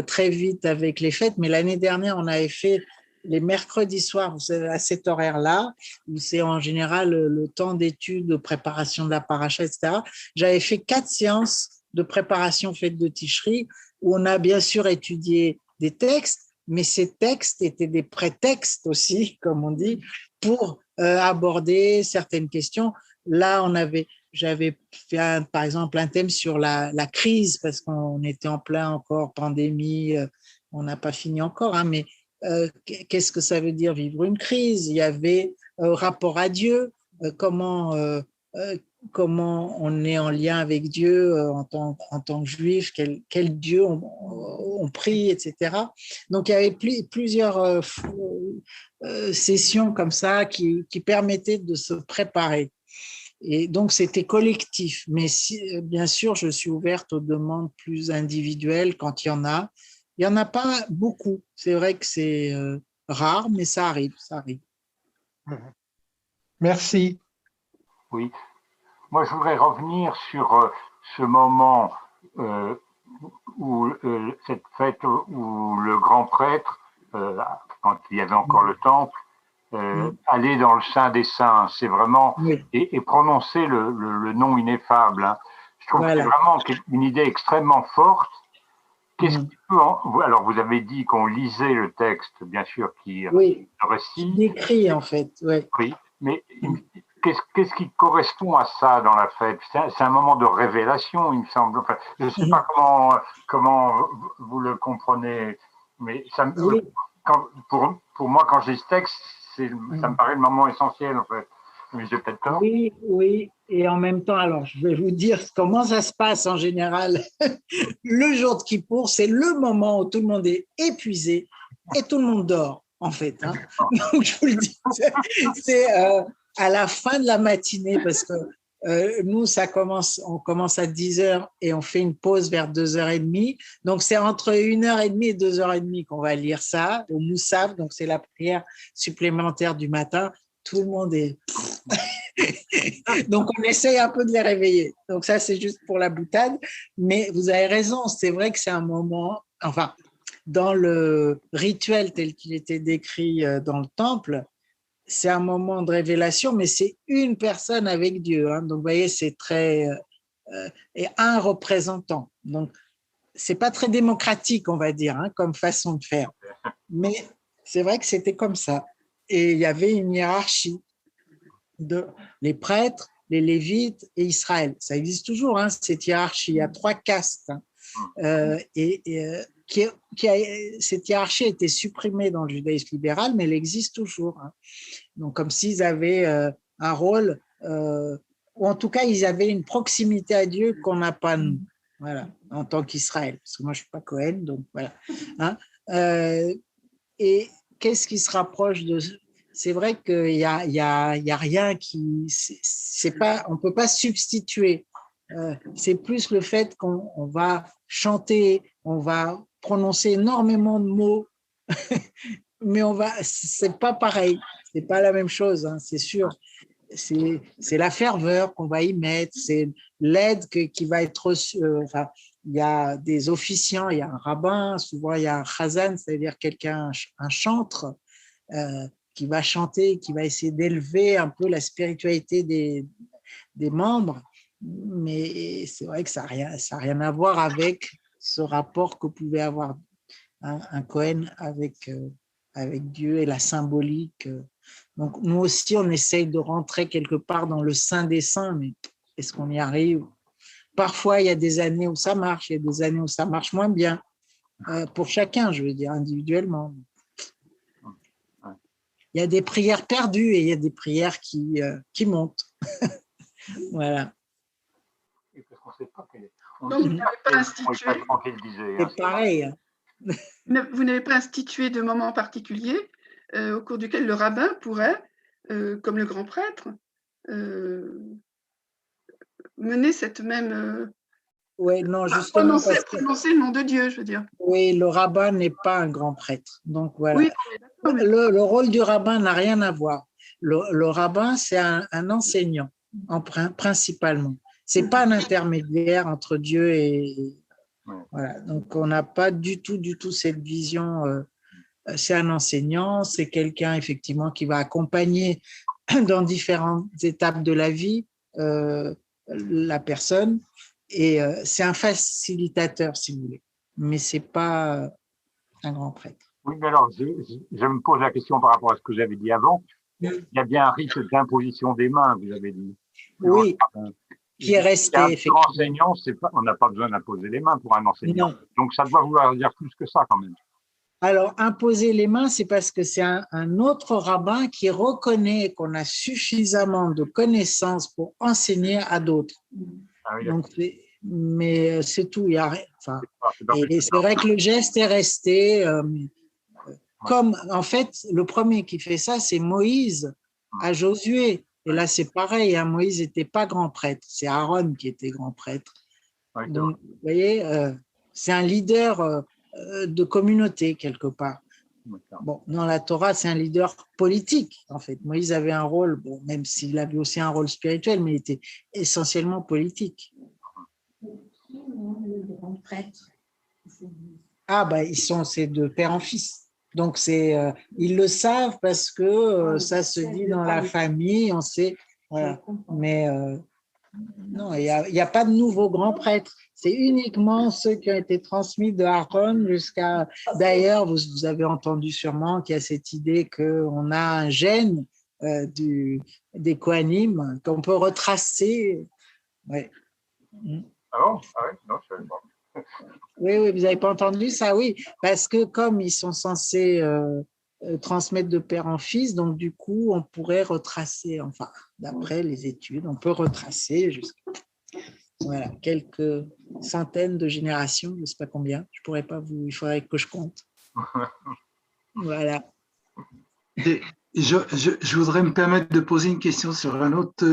Speaker 2: très vite avec les fêtes, mais l'année dernière, on avait fait les mercredis soirs, vous savez, à cet horaire-là, où c'est en général le temps d'études, de préparation de la paracha, etc. J'avais fait 4 séances de préparation fête de Tishri, où on a bien sûr étudié des textes, mais ces textes étaient des prétextes aussi, comme on dit, pour aborder certaines questions. Là, j'avais fait par exemple un thème sur la crise, parce qu'on était en plein encore pandémie, on n'a pas fini encore, hein, mais qu'est-ce que ça veut dire vivre une crise? Il y avait rapport à Dieu, comment on est en lien avec Dieu en tant que juif, quel Dieu on prie, etc. Donc, il y avait plusieurs sessions comme ça qui permettaient de se préparer. Et donc, c'était collectif. Mais bien sûr, je suis ouverte aux demandes plus individuelles quand il y en a. Il n'y en a pas beaucoup. C'est vrai que c'est rare, mais ça arrive.
Speaker 4: Merci.
Speaker 3: Oui. Moi, je voudrais revenir sur ce moment où cette fête où le grand prêtre, quand il y avait encore le temple, allait dans le Saint des Saints. C'est vraiment et prononcer le nom ineffable. Hein. Je trouve que c'est vraiment une idée extrêmement forte. Qu'est-ce qui peut alors, vous avez dit qu'on lisait le texte, bien sûr, le récit.
Speaker 2: Décrit, en fait.
Speaker 3: Oui, mais qu'est-ce qui correspond à ça dans la fête? C'est un moment de révélation, il me semble. Enfin, je ne sais pas comment vous le comprenez, mais pour moi, quand j'ai ce texte, ça me paraît le moment essentiel, en fait. Mais j'ai peut-être tort.
Speaker 2: Oui, oui. Et en même temps, alors, je vais vous dire comment ça se passe en général. Le jour de Kippour, c'est le moment où tout le monde est épuisé et tout le monde dort, en fait. Hein. Donc, je vous le dis, c'est à la fin de la matinée, parce que nous, on commence à 10h et on fait une pause vers 2h30. Donc, c'est entre 1h30 et 2h30 qu'on va lire ça, au Moussaf, donc c'est la prière supplémentaire du matin. Tout le monde est... Donc, on essaye un peu de les réveiller. Donc, ça, c'est juste pour la boutade. Mais vous avez raison, c'est vrai que c'est un moment, enfin, dans le rituel tel qu'il était décrit dans le temple, c'est un moment de révélation, mais c'est une personne avec Dieu. Hein. Donc, vous voyez, c'est très... et un représentant. Donc, c'est pas très démocratique, on va dire, hein, comme façon de faire. Mais c'est vrai que c'était comme ça. Et il y avait une hiérarchie de les prêtres, les lévites et Israël. Ça existe toujours, hein, cette hiérarchie. Il y a 3 castes. Hein. Cette hiérarchie a été supprimée dans le judaïsme libéral, mais elle existe toujours. Hein. Donc, comme s'ils avaient un rôle, ou en tout cas, ils avaient une proximité à Dieu qu'on n'a pas nous, voilà, en tant qu'Israël. Parce que moi, je ne suis pas Cohen, donc voilà. Hein. Et qu'est-ce qui se rapproche de... C'est vrai qu'il y a rien qui... C'est pas, on ne peut pas substituer. C'est plus le fait qu'on va chanter, on va prononcer énormément de mots, mais c'est pas pareil, c'est pas la même chose, hein, c'est sûr. C'est la ferveur qu'on va y mettre, c'est l'aide qui va être reçue. Enfin, il y a des officiants, il y a un rabbin, souvent il y a un chazan, c'est-à-dire quelqu'un, un chantre, qui va chanter, qui va essayer d'élever un peu la spiritualité des membres, mais c'est vrai que ça n'a rien à voir avec ce rapport que pouvait avoir un Cohen avec Dieu et la symbolique. Donc, nous aussi, on essaye de rentrer quelque part dans le Saint des Saints, mais est-ce qu'on y arrive? Parfois, il y a des années où ça marche, il y a des années où ça marche moins bien, pour chacun, je veux dire, individuellement. Il y a des prières perdues et il y a des prières qui montent. Voilà.
Speaker 5: Donc, vous n'avez pas institué...
Speaker 2: C'est pareil. Hein.
Speaker 5: Vous n'avez pas institué de moment particulier au cours duquel le rabbin pourrait, comme le grand prêtre, mener cette même...
Speaker 2: Oui, non, justement.
Speaker 5: Prononcer le nom de Dieu, je veux dire.
Speaker 2: Oui, le rabbin n'est pas un grand prêtre. Donc voilà. Oui, le rôle du rabbin n'a rien à voir. Le rabbin, c'est un enseignant, principalement. Ce n'est pas un intermédiaire entre Dieu et... Voilà. Donc, on n'a pas du tout cette vision. C'est un enseignant, c'est quelqu'un, effectivement, qui va accompagner dans différentes étapes de la vie la personne. Et c'est un facilitateur, si vous voulez. Mais ce n'est pas un grand prêtre.
Speaker 3: Oui, mais alors, je me pose la question par rapport à ce que j'avais dit avant. Il y a bien un rite d'imposition des mains, vous avez dit.
Speaker 2: Oui, qui est resté,
Speaker 3: effectivement. Pour enseignant, on n'a pas besoin d'imposer les mains pour un enseignant. Non. Donc, ça doit vouloir dire plus que ça, quand même.
Speaker 2: Alors, imposer les mains, c'est parce que c'est un autre rabbin qui reconnaît qu'on a suffisamment de connaissances pour enseigner à d'autres. Ah oui, donc, mais c'est tout. Il y a rien. Enfin, et c'est vrai que le geste est resté. Comme, en fait, le premier qui fait ça, c'est Moïse à Josué. Et là, c'est pareil. Hein, Moïse n'était pas grand prêtre. C'est Aaron qui était grand prêtre. Donc, vous voyez, c'est un leader de communauté, quelque part. Bon, dans la Torah, c'est un leader politique, en fait. Moïse avait un rôle, bon, même s'il avait aussi un rôle spirituel, mais il était essentiellement politique. Le grand prêtre. Ah, ben, c'est de père en fils. Donc, ils le savent parce que ça se dit dans la famille, on sait. Voilà. Mais non, il n'y a pas de nouveaux grands prêtres. C'est uniquement ceux qui ont été transmis de Aaron jusqu'à... D'ailleurs, vous avez entendu sûrement qu'il y a cette idée qu'on a un gène des Kohanim qu'on peut retracer. Ouais.
Speaker 3: Ah bon? Ah oui? Non, je ne savais pas.
Speaker 2: Oui, vous n'avez pas entendu ça, oui. Parce que comme ils sont censés transmettre de père en fils. Donc, du coup, on pourrait retracer, enfin, d'après les études, on peut retracer jusqu'à voilà, quelques centaines de générations, je ne sais pas combien. Je pourrais pas vous, il faudrait que je compte. Voilà.
Speaker 7: Je voudrais me permettre de poser une question sur un autre.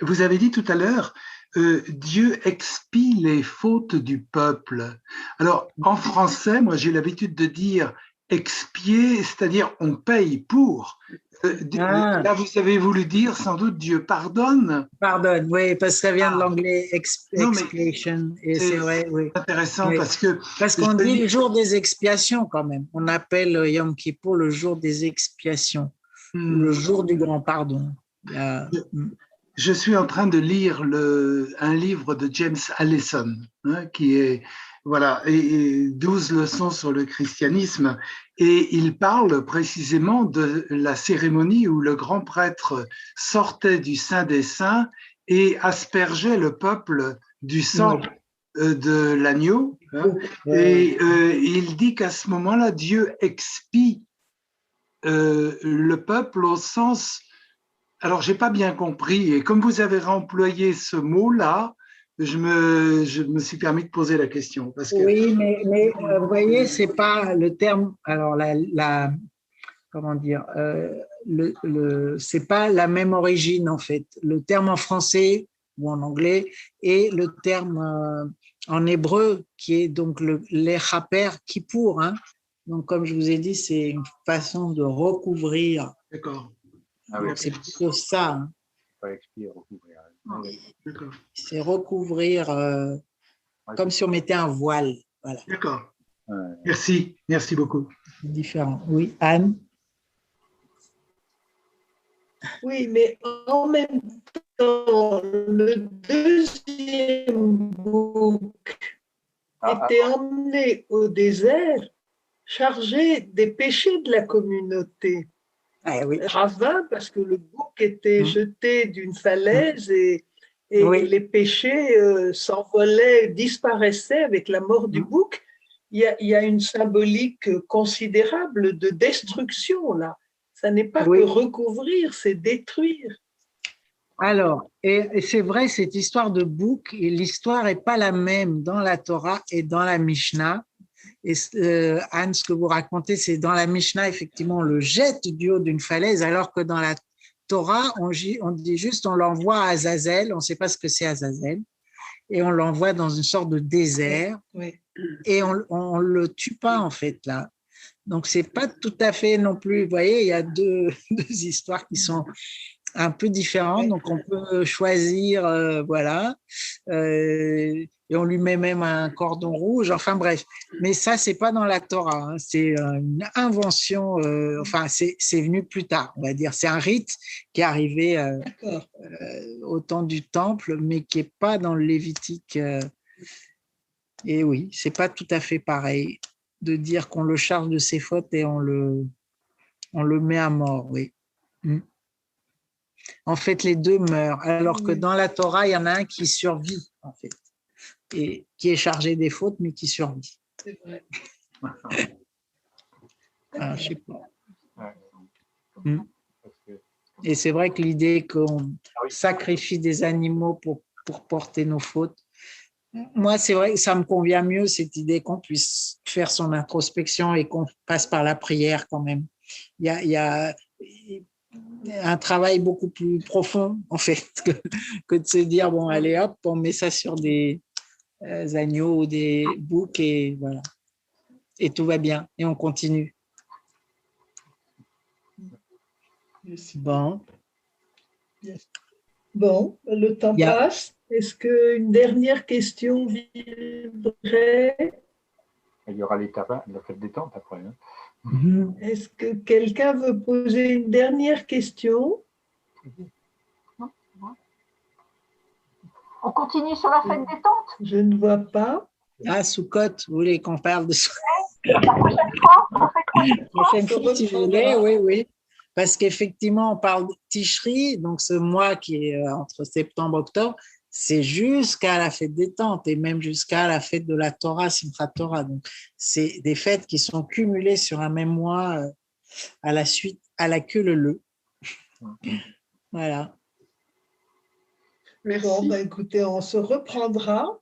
Speaker 7: Vous avez dit tout à l'heure, Dieu expie les fautes du peuple. Alors, en français, moi, j'ai l'habitude de dire expier, c'est-à-dire on paye pour. Là, vous avez voulu dire sans doute Dieu pardonne.
Speaker 2: Pardonne, oui, parce que ça vient de l'anglais expiation. Et c'est vrai, oui.
Speaker 7: Intéressant,
Speaker 2: oui.
Speaker 7: parce
Speaker 2: qu'on dit le jour des expiations quand même. On appelle Yom Kippour le jour des expiations, le jour du grand pardon.
Speaker 7: Je suis en train de lire un livre de James Allison, hein, qui est voilà, et 12 leçons sur le christianisme, et il parle précisément de la cérémonie où le grand prêtre sortait du Saint des Saints et aspergeait le peuple du sang de l'agneau, hein, et il dit qu'à ce moment-là, Dieu expie le peuple au sens. Alors, j'ai pas bien compris, et comme vous avez employé ce mot-là, je me suis permis de poser la question. Parce que...
Speaker 2: Oui, mais vous voyez, c'est pas le terme. Alors, comment dire, c'est pas la même origine en fait. Le terme en français ou en anglais et le terme en hébreu qui est donc l'Echaper Kippour. Hein. Donc, comme je vous ai dit, c'est une façon de recouvrir.
Speaker 7: D'accord.
Speaker 3: Ah oui.
Speaker 2: C'est plutôt ça. Hein.
Speaker 3: Pas expier, recouvrir.
Speaker 2: C'est recouvrir comme si on mettait un voile. Voilà.
Speaker 7: D'accord. Merci beaucoup.
Speaker 2: Différent. Oui, Anne.
Speaker 1: Oui, mais en même temps, le deuxième bouc était emmené au désert chargé des péchés de la communauté.
Speaker 2: Ah, oui.
Speaker 1: Ravin, parce que le bouc était jeté d'une falaise et les péchés s'envolaient, disparaissaient avec la mort du bouc. Il y a une symbolique considérable de destruction là. Ça n'est pas que recouvrir, c'est détruire.
Speaker 2: Alors, et c'est vrai, cette histoire de bouc, l'histoire n'est pas la même dans la Torah et dans la Mishnah. Et Anne, ce que vous racontez, c'est dans la Mishnah, effectivement, on le jette du haut d'une falaise, alors que dans la Torah, on dit juste, on l'envoie à Azazel, on ne sait pas ce que c'est Azazel, et on l'envoie dans une sorte de désert, et on ne le tue pas, en fait, là. Donc, ce n'est pas tout à fait non plus, vous voyez, il y a deux histoires qui sont un peu différentes, donc on peut choisir, voilà, et on lui met même un cordon rouge, enfin bref, mais ça, c'est pas dans la Torah, hein. C'est une invention, enfin, c'est venu plus tard, on va dire, c'est un rite qui est arrivé au temps du temple, mais qui n'est pas dans le Lévitique, et oui, c'est pas tout à fait pareil de dire qu'on le charge de ses fautes et on le met à mort, oui. En fait, les deux meurent, alors que dans la Torah, il y en a un qui survit, en fait, et qui est chargé des fautes, mais qui survit.
Speaker 1: C'est vrai.
Speaker 2: Je sais pas. Et c'est vrai que l'idée qu'on sacrifie des animaux pour porter nos fautes, moi, c'est vrai que ça me convient mieux, cette idée qu'on puisse faire son introspection et qu'on passe par la prière quand même. Il y a un travail beaucoup plus profond, en fait, que de se dire, bon, allez, hop, on met ça sur des agneaux ou des boucs et voilà. Et tout va bien, et on continue. Bon.
Speaker 1: Bon, le temps passe. Est-ce qu'une dernière question viendrait?
Speaker 3: Il y aura la fête des tentes après. Hein.
Speaker 1: Est-ce que quelqu'un veut poser une dernière question?
Speaker 8: On continue sur la fête des tentes?
Speaker 1: Je ne vois pas.
Speaker 2: Ah, Soukot, vous voulez qu'on parle de ça?
Speaker 8: La prochaine fois,
Speaker 2: prochaine fois, si vous voulez, oui. Parce qu'effectivement, on parle de Tishri, donc ce mois qui est entre septembre et octobre, c'est jusqu'à la fête des tentes et même jusqu'à la fête de la Torah, Simchat Torah. Donc, c'est des fêtes qui sont cumulées sur un même mois à la suite, à la queue leu. Voilà.
Speaker 5: Merci.
Speaker 1: Bon, écoutez, on se reprendra.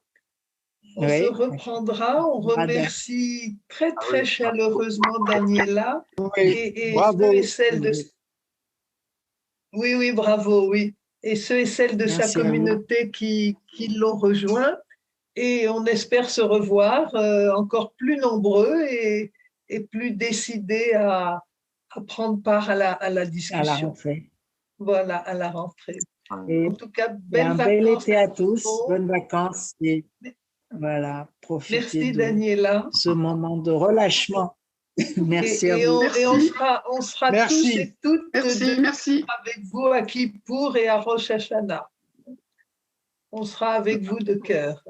Speaker 1: On se reprendra. On remercie très, très chaleureusement Daniela et ceux et celles de... Oui, bravo, oui. Et ceux et celles de sa communauté qui l'ont rejoint. Et on espère se revoir encore plus nombreux et plus décidés à prendre part à la discussion.
Speaker 2: À la rentrée.
Speaker 1: Voilà, à la rentrée.
Speaker 2: Et
Speaker 1: en tout cas, belles vacances.
Speaker 2: Bel été à tous, bonnes vacances. Et voilà, profitez
Speaker 1: Merci, Daniela.
Speaker 2: Ce moment de relâchement. Merci à vous.
Speaker 1: Et on sera tous et toutes avec vous à Kippour et à Rosh Hashanah. On sera avec vous de cœur.